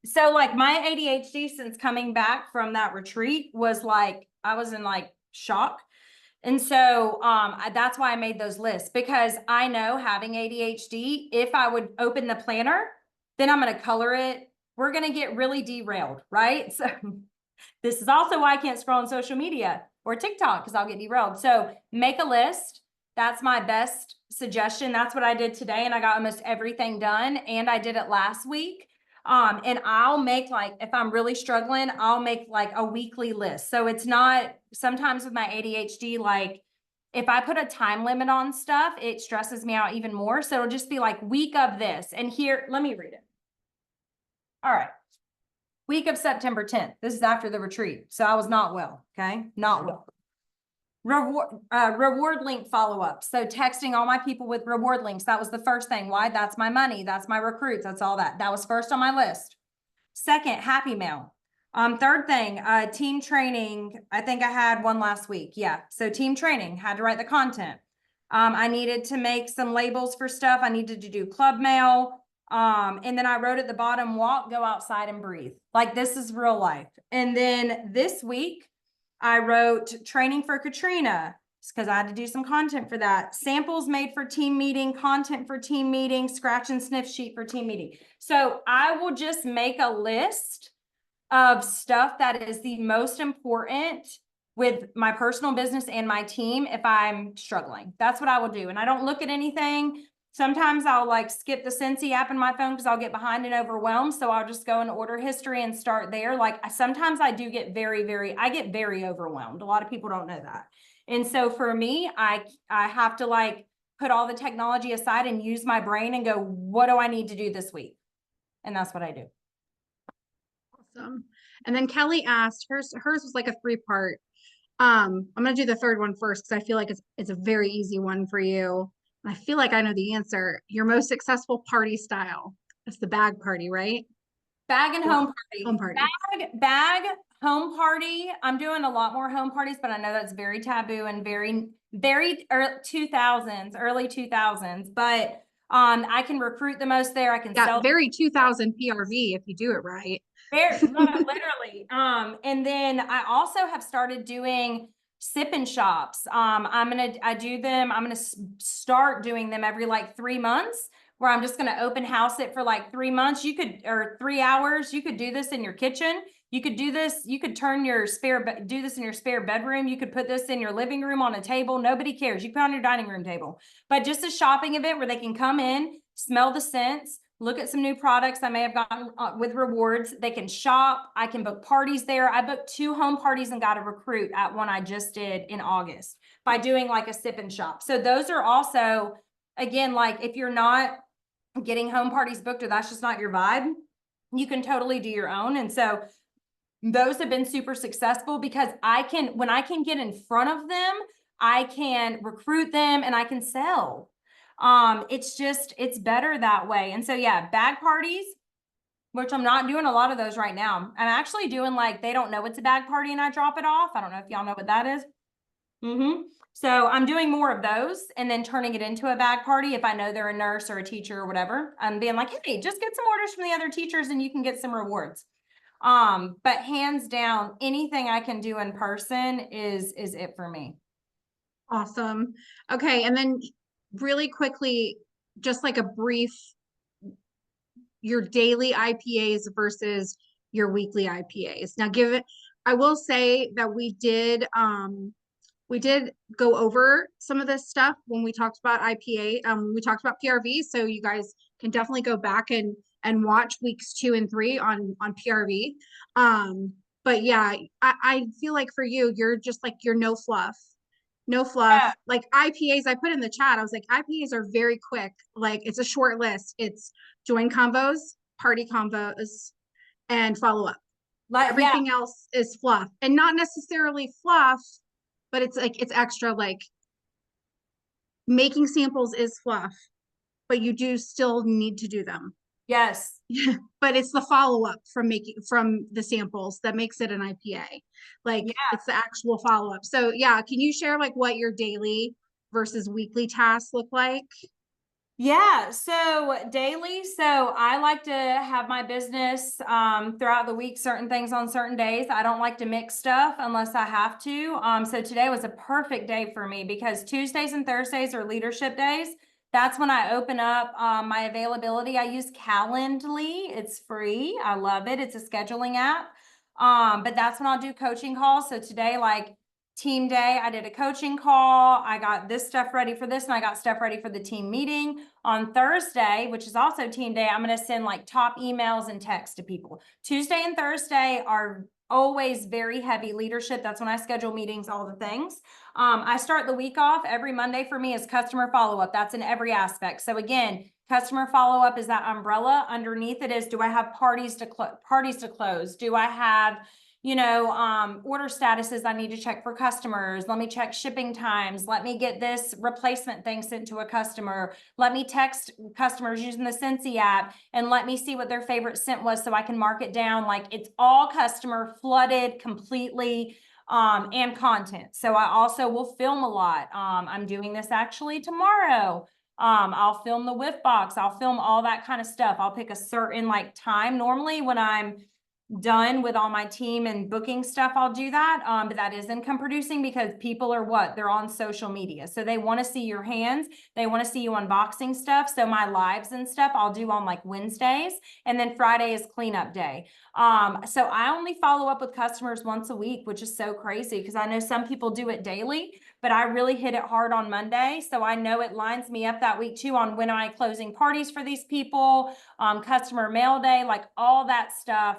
So like my ADHD since coming back from that retreat was like, I was in like shock. And so that's why I made those lists, because I know having ADHD, if I would open the planner, then I'm going to color it. We're going to get really derailed, right? So this is also why I can't scroll on social media or TikTok, because I'll get derailed. So make a list. That's my best suggestion. That's what I did today. And I got almost everything done. And I did it last week. And I'll make like, if I'm really struggling, I'll make like a weekly list. So it's not, sometimes with my ADHD, like if I put a time limit on stuff, it stresses me out even more. So it'll just be like week of this. And here, let me read it. All right. Week of September 10th. This is after the retreat. So I was not well. Okay. Not well. Reward link follow-up. So texting all my people with reward links. That was the first thing. Why? That's my money. That's my recruits. That's all that. That was first on my list. Second, happy mail. Third thing, team training. I think I had one last week. Yeah. So team training, had to write the content. I needed to make some labels for stuff. I needed to do club mail. And then I wrote at the bottom, walk, go outside and breathe. Like this is real life. And then this week, I wrote training for Katrina because I had to do some content for that. Samples made for team meeting, content for team meeting, scratch and sniff sheet for team meeting. So I will just make a list of stuff that is the most important with my personal business and my team if I'm struggling. That's what I will do. And I don't look at anything. Sometimes I'll like skip the Scentsy app in my phone because I'll get behind and overwhelmed. So I'll just go in order history and start there. Like sometimes I do get I get very overwhelmed. A lot of people don't know that. And so for me, I have to like put all the technology aside and use my brain and go, what do I need to do this week? And that's what I do. Awesome. And then Kelly asked, hers was like a 3-part. I'm gonna do the third one first because I feel like it's a very easy one for you. I feel like I know the answer. Your most successful party style. That's the bag party, right? Bag and Or home party. home party. Bag, home party. I'm doing a lot more home parties, but I know that's very taboo and very early 2000s. But I can recruit the most there. I can Yeah, sell very 2000 PRV if you do it right. very literally. And then I also have started doing sip-in shops. I do them. I'm gonna start doing them every like 3 months, where I'm just gonna open house it for like 3 months. Or 3 hours. You could do this in your kitchen. You could do this. You could do this in your spare bedroom. You could put this in your living room on a table. Nobody cares. You put it on your dining room table. But just a shopping event where they can come in, smell the scents, look at some new products I may have gotten with rewards. They can shop. I can book parties there. I booked 2 home parties and got a recruit at one I just did in August by doing like a sip and shop. So those are also, again, like if you're not getting home parties booked or that's just not your vibe, you can totally do your own. And so those have been super successful because when I can get in front of them, I can recruit them and I can sell. It's better that way. And so, yeah, bag parties, which I'm not doing a lot of those right now. I'm actually doing like, they don't know it's a bag party and I drop it off. I don't know if y'all know what that is. So I'm doing more of those and then turning it into a bag party. If I know they're a nurse or a teacher or whatever, I'm being like, hey, just get some orders from the other teachers and you can get some rewards. But hands down, anything I can do in person is it for me. Awesome. Okay, and then really quickly, just like a brief, your daily IPAs versus your weekly IPAs. Now, I will say that we did go over some of this stuff when we talked about IPA. We talked about PRV, so you guys can definitely go back and watch weeks 2 and 3 on PRV. But yeah, I feel like for you, you're just like you're no fluff. No fluff. Yeah. Like IPAs, I put in the chat. I was like, IPAs are very quick. Like it's a short list. It's join combos, party combos, and follow up. Yeah, Everything else is fluff, and not necessarily fluff, but it's like it's extra. Like making samples is fluff, but you do still need to do them. yes. But it's the follow up from the samples that makes it an IPA. Like Yeah. it's the actual follow up. So yeah, can you share like what your daily versus weekly tasks look like? Yeah, so daily. So I like to have my business throughout the week, certain things on certain days. I don't like to mix stuff unless I have to. So today was a perfect day for me because Tuesdays and Thursdays are leadership days. That's when I open up my availability. I use Calendly. It's free. I love it. It's a scheduling app. But that's when I'll do coaching calls. So today, like team day, I did a coaching call. I got this stuff ready for this and I got stuff ready for the team meeting. On Thursday, which is also team day, I'm going to send like top emails and texts to people. Tuesday and Thursday are always very heavy leadership. That's when I schedule meetings, all the things. I start the week off. Every Monday for me is customer follow-up. That's in every aspect. So again, customer follow-up is that umbrella. Underneath it is, do I have parties to close? Do I have order statuses I need to check for customers? Let me check shipping times. Let me get this replacement thing sent to a customer. Let me text customers using the Scentsy app and let me see what their favorite scent was so I can mark it down. Like it's all customer flooded completely, and content. So I also will film a lot. I'm doing this actually tomorrow. I'll film the whiff box. I'll film all that kind of stuff. I'll pick a certain like time normally when I'm done with all my team and booking stuff, I'll do that. But that is income producing because people are they're on social media. So they want to see your hands. They want to see you unboxing stuff. So my lives and stuff I'll do on like Wednesdays, and then Friday is cleanup day. So I only follow up with customers once a week, which is so crazy because I know some people do it daily, but I really hit it hard on Monday. So I know it lines me up that week too on when am I closing parties for these people, customer mail day, like all that stuff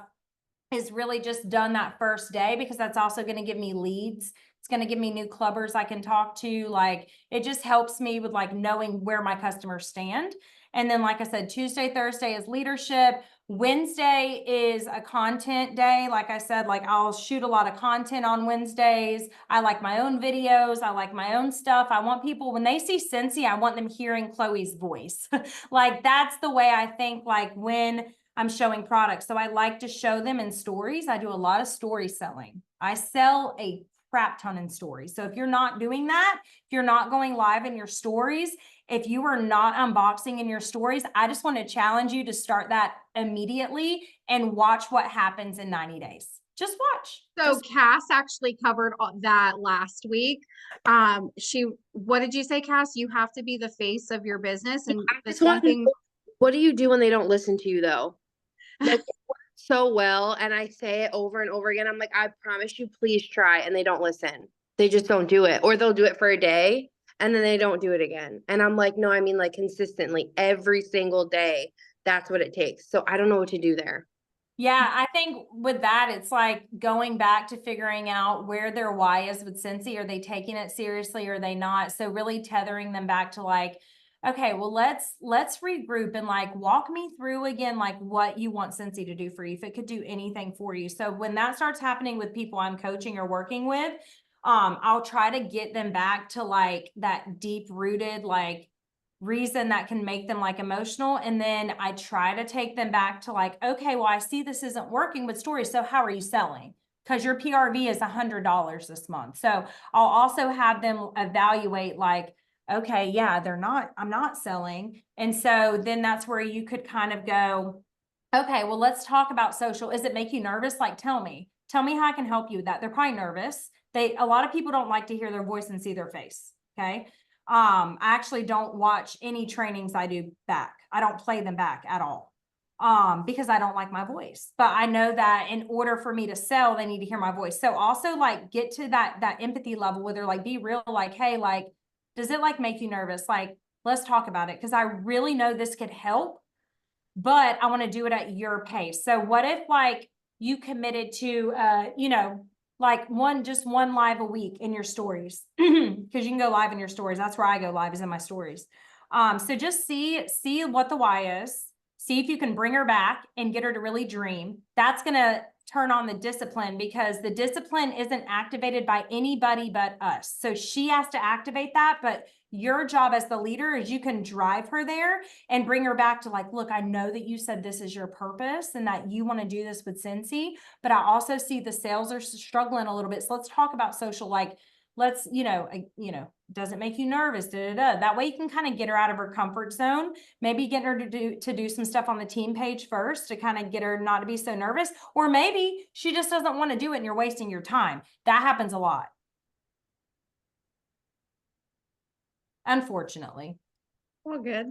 is really just done that first day because that's also going to give me leads It's going to give me new clubbers I can talk to. Like, it just helps me with like knowing where my customers stand. And then, like I said, Tuesday, Thursday is leadership. Wednesday is a content day. Like I said, like I'll shoot a lot of content on Wednesdays. I like my own videos. I like my own stuff. I want people, when they see Scentsy, I want them hearing Chloe's voice. Like, that's the way I think, like when I'm showing products. So I like to show them in stories. I do a lot of story selling. I sell a crap ton in stories. So if you're not doing that, if you're not going live in your stories, if you are not unboxing in your stories, I just want to challenge you to start that immediately and watch what happens in 90 days. Just watch. So Cass actually covered that last week. What did you say, Cass? You have to be the face of your business. And I this just one want to thing, know, what do you do when they don't listen to you though? Like it works so well, and I say it over and over again. I'm like, I promise you, please try, and they don't listen. They just don't do it, or they'll do it for a day and then they don't do it again. And I'm like, no, I mean like consistently every single day. That's what it takes. So I don't know what to do there. Yeah, I think with that, it's like going back to figuring out where their why is with Scentsy. Are they taking it seriously or are they not? So really tethering them back to like, okay, well, let's regroup and like walk me through again, like what you want Scentsy to do for you, if it could do anything for you. So when that starts happening with people I'm coaching or working with, I'll try to get them back to like that deep rooted, like reason that can make them like emotional. And then I try to take them back to like, okay, well, I see this isn't working with stories. So how are you selling? Because your PRV is $100 this month. So I'll also have them evaluate like, okay, yeah, I'm not selling. And so then that's where you could kind of go, okay, well, let's talk about social. Does it make you nervous? Like, tell me how I can help you with that. They're probably nervous. A lot of people don't like to hear their voice and see their face. Okay. I actually don't watch any trainings I do back. I don't play them back at all. Because I don't like my voice, but I know that in order for me to sell, they need to hear my voice. So also like get to that empathy level where they're like, be real, like, hey, like, does it like make you nervous? Like, let's talk about it. Cause I really know this could help, but I want to do it at your pace. So what if like you committed to, like just one live a week in your stories, because you can go live in your stories. That's where I go live, is in my stories. So just see what the why is, see if you can bring her back and get her to really dream. That's going to turn on the discipline, because the discipline isn't activated by anybody but us. So she has to activate that, but your job as the leader is you can drive her there and bring her back to like, look, I know that you said this is your purpose and that you want to do this with Scentsy, but I also see the sales are struggling a little bit. So let's talk about social. Like, let's, does it make you nervous? That way you can kind of get her out of her comfort zone, maybe get her to do some stuff on the team page first to kind of get her not to be so nervous, or maybe she just doesn't want to do it and you're wasting your time. That happens a lot, unfortunately. well, good.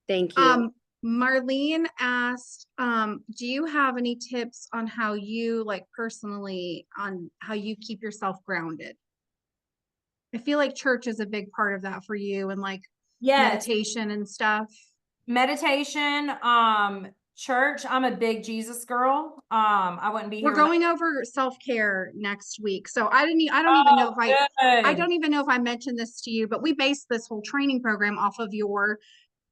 Thank you. Marlene asked, do you have any tips on how you like personally on how you keep yourself grounded? I feel like church is a big part of that for you, and like Yes. meditation and stuff. Meditation, church. I'm a big Jesus girl. I wouldn't be We're here without. going over self-care next week. So I don't even know Oh, if I good. don't even know if I mentioned this to you, but we based this whole training program off of your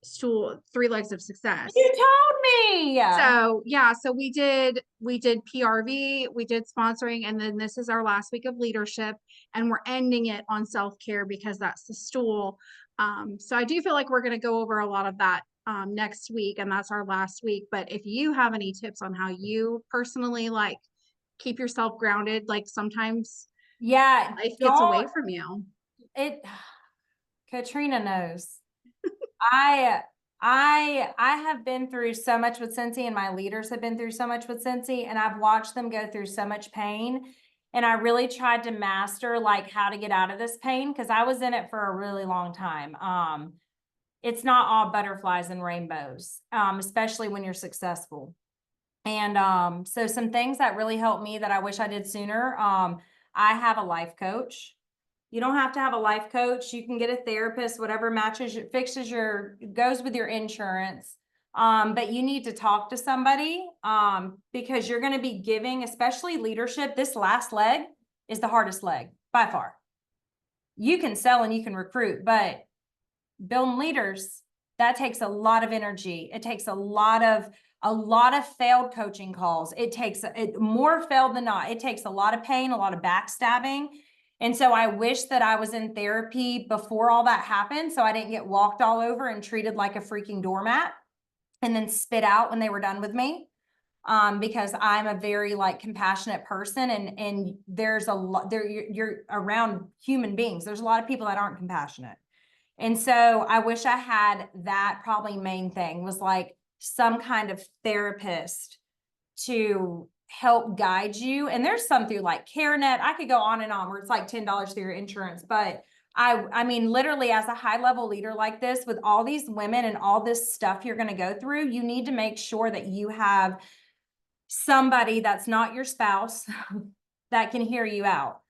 stool, 3 Legs of Success. You told me. So yeah, so we did PRV, we did sponsoring, and then this is our last week of leadership, and we're ending it on self-care because that's the stool. So I do feel like we're going to go over a lot of that next week, and that's our last week. But if you have any tips on how you personally like keep yourself grounded, like sometimes Yeah, life gets away from you. it Katrina knows. I have been through so much with Scentsy, and my leaders have been through so much with Scentsy, and I've watched them go through so much pain. And I really tried to master like how to get out of this pain, because I was in it for a really long time. It's not all butterflies and rainbows, especially when you're successful. And so some things that really helped me that I wish I did sooner. I have a life coach. You don't have to have a life coach. You can get a therapist, whatever goes with your insurance. But you need to talk to somebody, because you're going to be giving, especially leadership. This last leg is the hardest leg by far. you can sell and you can recruit, but building leaders, that takes a lot of energy. It takes a lot of failed coaching calls. It takes more failed than not. It takes a lot of pain, a lot of backstabbing. And so I wish that I was in therapy before all that happened, so I didn't get walked all over and treated like a freaking doormat and then spit out when they were done with me. Because I'm a very like compassionate person, and there's a lot there, you're around human beings. There's a lot of people that aren't compassionate. And so I wish I had that. Probably main thing was like some kind of therapist to help guide you. And there's some through like CareNet. I could go on and on where it's like $10 for your insurance. But I mean, literally as a high level leader like this, with all these women and all this stuff you're going to go through, you need to make sure that you have somebody that's not your spouse that can hear you out.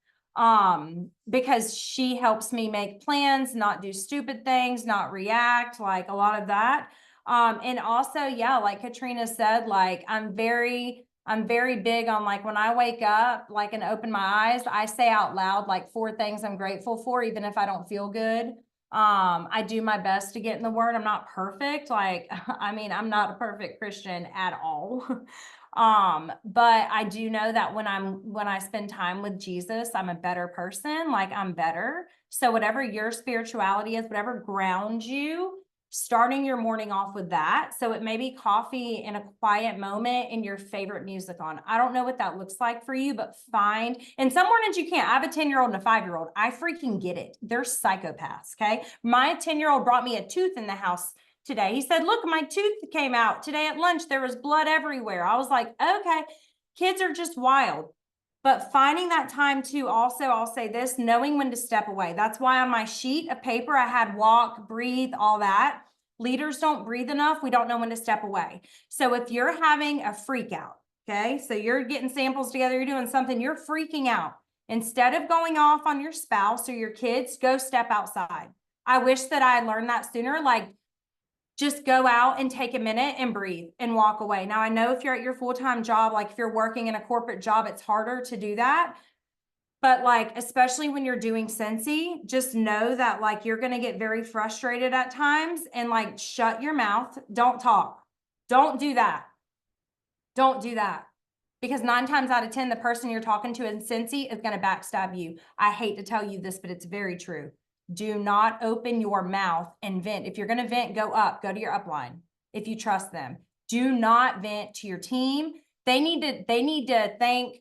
Because she helps me make plans, not do stupid things, not react, like a lot of that. And also, yeah, like Katrina said, like I'm very big on like when I wake up, like and open my eyes, I say out loud like 4 things I'm grateful for, even if I don't feel good. I do my best to get in the word. I'm not perfect. Like, I mean, I'm not a perfect Christian at all. But I do know that when I spend time with Jesus, I'm a better person. Like I'm better. So whatever your spirituality is, whatever grounds you, starting your morning off with that. So it may be coffee in a quiet moment and your favorite music on. I don't know what that looks like for you, but find, and some mornings you can't. I have a 10-year-old and a 5-year-old. I freaking get it. They're psychopaths. Okay. My 10-year-old brought me a tooth in the house today. He said, look, my tooth came out today at lunch. There was blood everywhere. I was like, okay, kids are just wild. But finding that time to also, I'll say this, knowing when to step away. That's why on my sheet of paper, I had walk, breathe, all that. Leaders don't breathe enough. We don't know when to step away. So if you're having a freak out, okay, so you're getting samples together, you're doing something, you're freaking out. Instead of going off on your spouse or your kids, go step outside. I wish that I had learned that sooner. Like, just go out and take a minute and breathe and walk away. Now, I know if you're at your full-time job, like if you're working in a corporate job, it's harder to do that. But like, especially when you're doing Scentsy, just know that like, you're going to get very frustrated at times and like, shut your mouth. Don't talk. Don't do that. Don't do that. Because 9 times out of 10, the person you're talking to in Scentsy is going to backstab you. I hate to tell you this, but it's very true. Do not open your mouth and vent. If you're going to vent, go to your upline. If you trust them, do not vent to your team. They need to think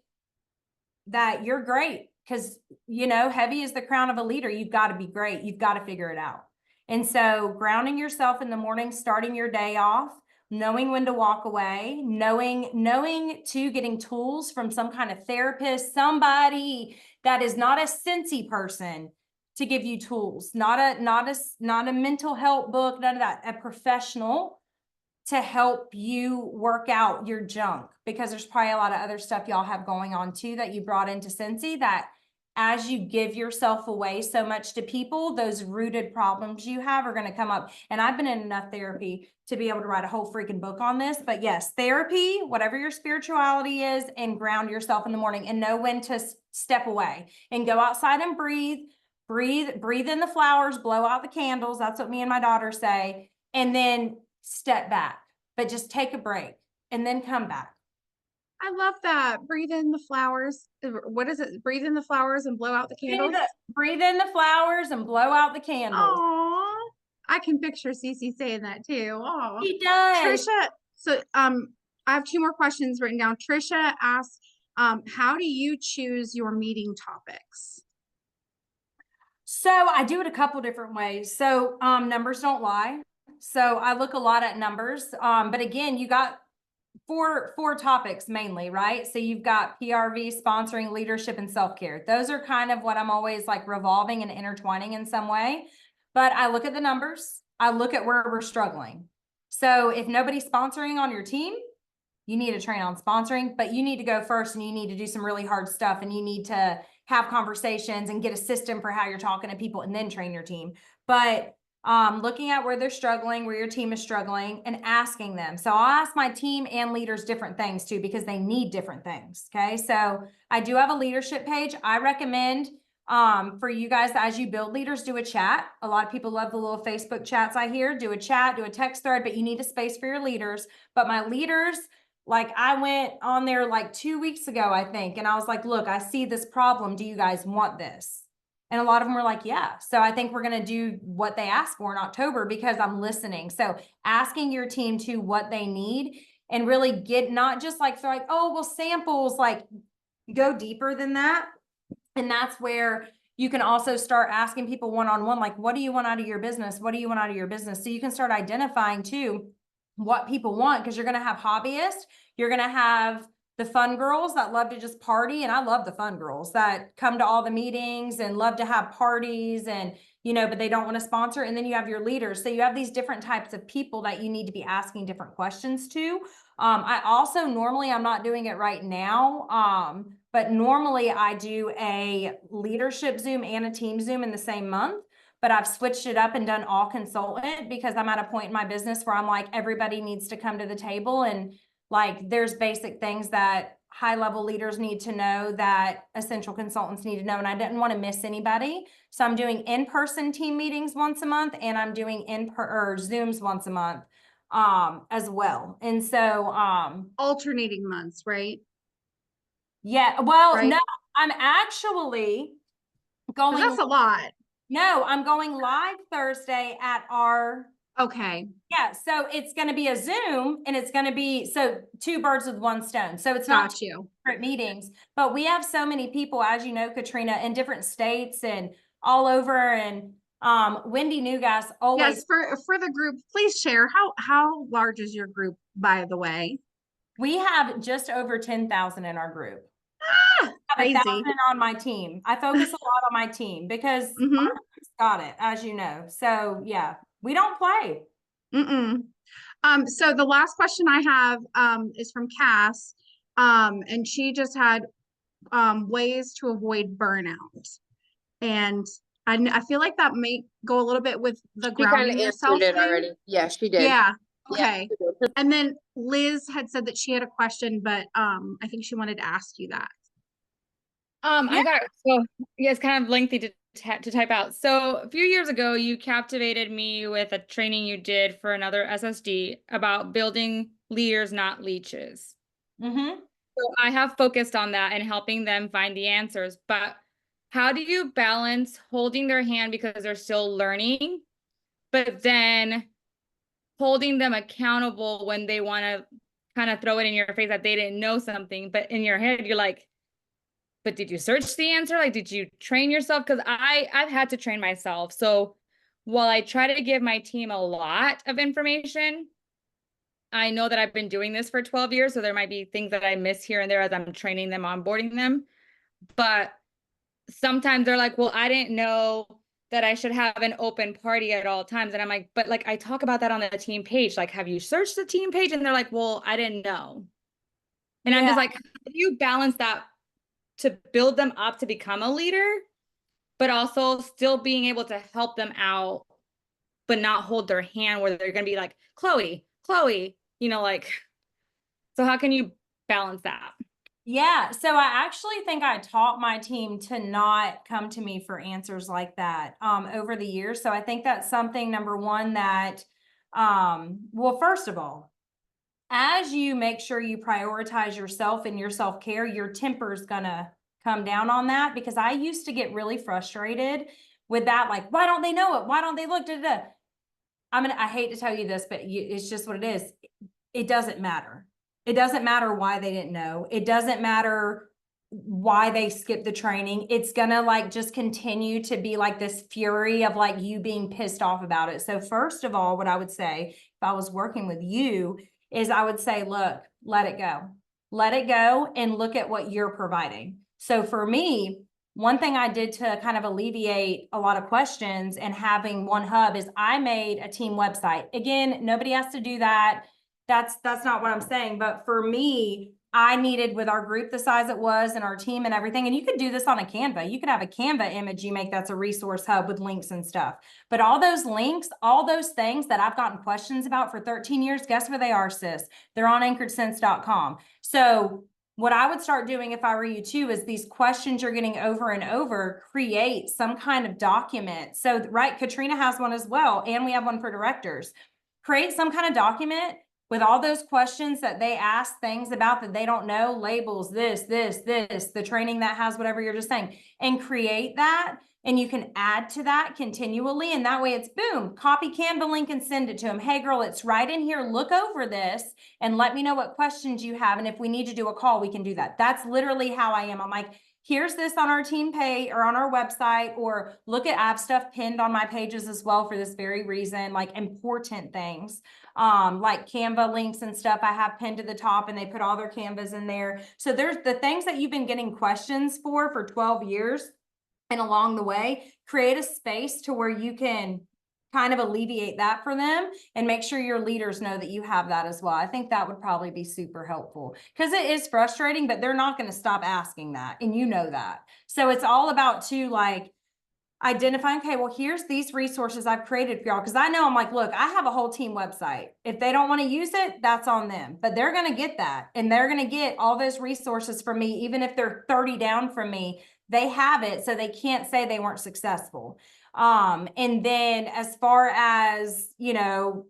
that you're great, because, you know, heavy is the crown of a leader. You've got to be great. You've got to figure it out. And so grounding yourself in the morning, starting your day off, knowing when to walk away, knowing to getting tools from some kind of therapist, somebody that is not a Scentsy person, to give you tools, not a mental health book, none of that, a professional to help you work out your junk, because there's probably a lot of other stuff y'all have going on too that you brought into Scentsy, that as you give yourself away so much to people, those rooted problems you have are going to come up. And I've been in enough therapy to be able to write a whole freaking book on this. But yes, therapy, whatever your spirituality is, and ground yourself in the morning and know when to step away and go outside and breathe in the flowers, blow out the candles. That's what me and my daughter say. And then step back, but just take a break and then come back. I love that. Breathe in the flowers. What is it? Breathe in the flowers and blow out the candles. Breathe in the flowers and blow out the candles. Aww. I can picture Cece saying that too. Oh, he does. Trisha. So, I have 2 more questions written down. Trisha asked, how do you choose your meeting topics? So I do it a couple different ways. So, numbers don't lie. So I look a lot at numbers. But again, you got four topics mainly, right? So you've got PRV, sponsoring, leadership, and self-care. Those are kind of what I'm always like revolving and intertwining in some way. But I look at the numbers. I look at where we're struggling. So if nobody's sponsoring on your team, you need to train on sponsoring, but you need to go first and you need to do some really hard stuff, and you need to have conversations and get a system for how you're talking to people and then train your team. But looking at where they're struggling, where your team is struggling, and asking them. So I'll ask my team and leaders different things too, because they need different things. Okay. So I do have a leadership page. I recommend For you guys, as you build leaders, do a chat. A lot of people love the little Facebook chats I hear. Do a chat, do a text thread, but you need a space for your leaders. But my leaders, like I went on there like 2 weeks ago, I think, and I was like, look, I see this problem. Do you guys want this? And a lot of them were like, yeah. So I think we're going to do what they asked for in October because I'm listening. So asking your team to what they need and really get, not just like, they're like, oh, well, samples, like go deeper than that. And that's where you can also start asking people one-on-one, like, what do you want out of your business? What do you want out of your business? So you can start identifying too what people want, because you're going to have hobbyists. You're going to have the fun girls that love to just party. And I love the fun girls that come to all the meetings and love to have parties and, you know, but they don't want to sponsor. And then you have your leaders. So you have these different types of people that you need to be asking different questions to. I also, normally I'm not doing it right now. But normally I do a leadership Zoom and a team Zoom in the same month, but I've switched it up and done all consultant because I'm at a point in my business where I'm like, everybody needs to come to the table. And like, there's basic things that high level leaders need to know that essential consultants need to know. And I didn't want to miss anybody. So I'm doing in-person team meetings once a month, and I'm doing Zooms once a month, as well. And so, Alternating months, right? yeah, well, Right. no, I'm actually 'Cause going, that's a lot. no, I'm going live Thursday at our, Okay. yeah, so it's going to be a Zoom, and it's going to be, so 2 birds with 1 stone. So it's not Got you. different meetings, but we have so many people, as you know, Katrina, in different states and all over. And Wendy Newgas always, Yes, for the group, please share how large is your group, by the way? we have just over 10,000 in our group. Ah, I have crazy. 1,000 on my team. I focus a lot on my team because Mm-hmm. our group's got it, as you know. So yeah, we don't play. Mm-mm. So the last question I have is from Cass. And she just had ways to avoid burnout. And I feel like that may go a little bit with the She kind grounding of yourself answered it thing. already. Yeah, she did. Yeah. Yeah, Okay. she did. And then Liz had said that she had a question, but I think she wanted to ask you that. I got so yeah, it's kind of lengthy to type out. So a few years ago, you captivated me with a training you did for another SSD about building leaders, not leeches. Mm-hmm. So I have focused on that and helping them find the answers. But how do you balance holding their hand because they're still learning, but then holding them accountable when they want to kind of throw it in your face that they didn't know something, but in your head you're like, but did you search the answer? Like, did you train yourself? Because I've had to train myself. So while I try to give my team a lot of information, I know that I've been doing this for 12 years. So there might be things that I miss here and there as I'm training them, onboarding them. But sometimes they're like, well, I didn't know that I should have an open party at all times. And I'm like, but like, I talk about that on the team page. Like, have you searched the team page? And they're like, well, I didn't know. And I'm just like, how do you balance that to build them up to become a leader, but also still being able to help them out, but not hold their hand where they're going to be like, Chloe, you know, like, so how can you balance that? Yeah. So I actually think I taught my team to not come to me for answers like that over the years. So I think that's something, number one, that, well, first of all, as you make sure you prioritize yourself and your self-care, your temper's gonna come down on that, because I used to get really frustrated with that. Like, why don't they know it? Why don't they look? I hate to tell you this, but it's just what it is. It doesn't matter. It doesn't matter why they didn't know. It doesn't matter why they skipped the training. It's gonna like just continue to be like this fury of like you being pissed off about it. So first of all, what I would say if I was working with you is I would say, look, let it go and look at what you're providing. So for me, one thing I did to kind of alleviate a lot of questions and having one hub is I made a team website. Again, nobody has to do that. That's not what I'm saying. But for me, I needed, with our group the size it was and our team and everything, and you could do this on a Canva. You could have a Canva image you make that's a resource hub with links and stuff. But all those links, all those things that I've gotten questions about for 13 years, guess where they are, sis? They're on anchoredsense.com. So what I would start doing if I were you too, is these questions you're getting over and over, create some kind of document. So, right, Katrina has one as well, and we have one for directors. Create some kind of document with all those questions that they ask, things about that they don't know, labels, this, the training that has whatever you're just saying, and create that. And you can add to that continually. And that way it's boom, copy Canva link and send it to them. Hey girl, it's right in here. Look over this and let me know what questions you have. And if we need to do a call, we can do that. That's literally how I am. I'm like, here's this on our team page or on our website, or look at, I have stuff pinned on my pages as well for this very reason, like important things, like Canva links and stuff I have pinned to the top, and they put all their Canvas in there. So there's the things that you've been getting questions for 12 years. And along the way, create a space to where you can kind of alleviate that for them and make sure your leaders know that you have that as well. I think that would probably be super helpful, because it is frustrating, but they're not going to stop asking that. And you know that. So it's all about to like identifying, okay, well, here's these resources I've created for y'all. Because I know, I'm like, look, I have a whole team website. If they don't want to use it, that's on them. But they're going to get that. And they're going to get all those resources from me, even if they're 30 down from me. They have it, so they can't say they weren't successful. And then as far as, you know,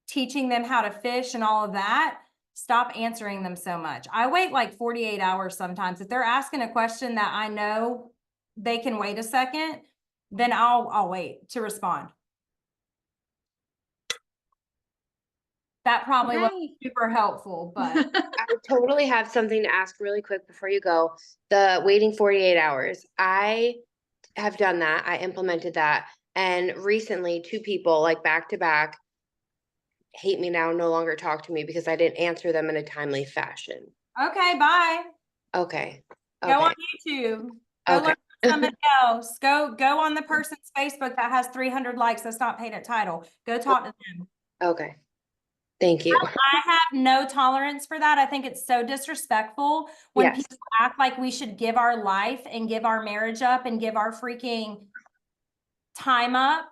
teaching them how to fish and all of that, stop answering them so much. I wait like 48 hours sometimes. If they're asking a question that I know they can wait a second, then I'll wait to respond. That probably wasn't super helpful, but I totally have something to ask really quick before you go. The waiting 48 hours. I have done that. I implemented that. And recently, 2 people, like back to back, hate me now, no longer talk to me because I didn't answer them in a timely fashion. okay, bye. Okay. Go on YouTube. Go Okay. learn from somebody else. Go on the person's Facebook that has 300 likes that's not paid at title. Go talk to them. Okay. Thank you. I have no tolerance for that. I think it's so disrespectful when Yes. people act like we should give our life and give our marriage up and give our freaking time up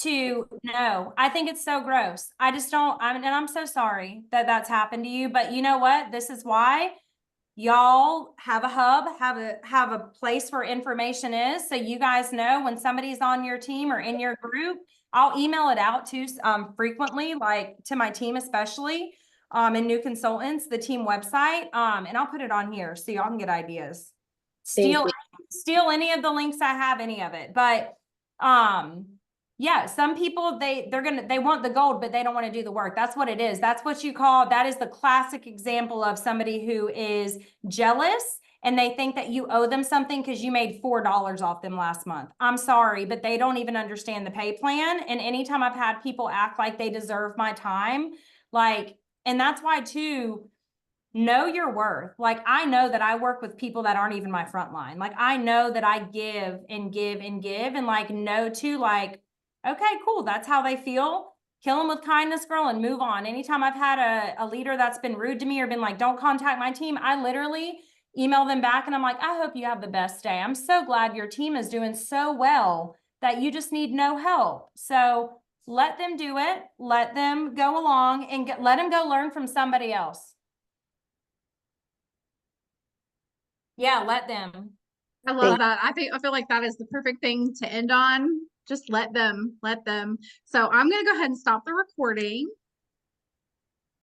to, no, I think it's so gross. I just don't, and I'm so sorry that that's happened to you, but you know what? This is why y'all have a hub, have a place where information is. So you guys know when somebody's on your team or in your group. I'll email it out too, frequently, like to my team, especially, and new consultants, the team website. And I'll put it on here so y'all can get ideas. Steal any of the links I have, any of it. But, yeah, some people, they want the gold, but they don't want to do the work. That's what it is. That's what you call, that is the classic example of somebody who is jealous and they think that you owe them something because you made $4 off them last month. I'm sorry, but they don't even understand the pay plan. And anytime I've had people act like they deserve my time, like, and that's why too, know your worth. Like, I know that I work with people that aren't even my front line. Like, I know that I give and give and give, and like, know too, like, okay, cool. That's how they feel. Kill them with kindness, girl, and move on. Anytime I've had a leader that's been rude to me or been like, don't contact my team, I literally email them back and I'm like, I hope you have the best day. I'm so glad your team is doing so well that you just need no help. So let them do it. Let them go along and let them go learn from somebody else. Yeah, let them. I love that. I feel like that is the perfect thing to end on. Just let them. So I'm going to go ahead and stop the recording.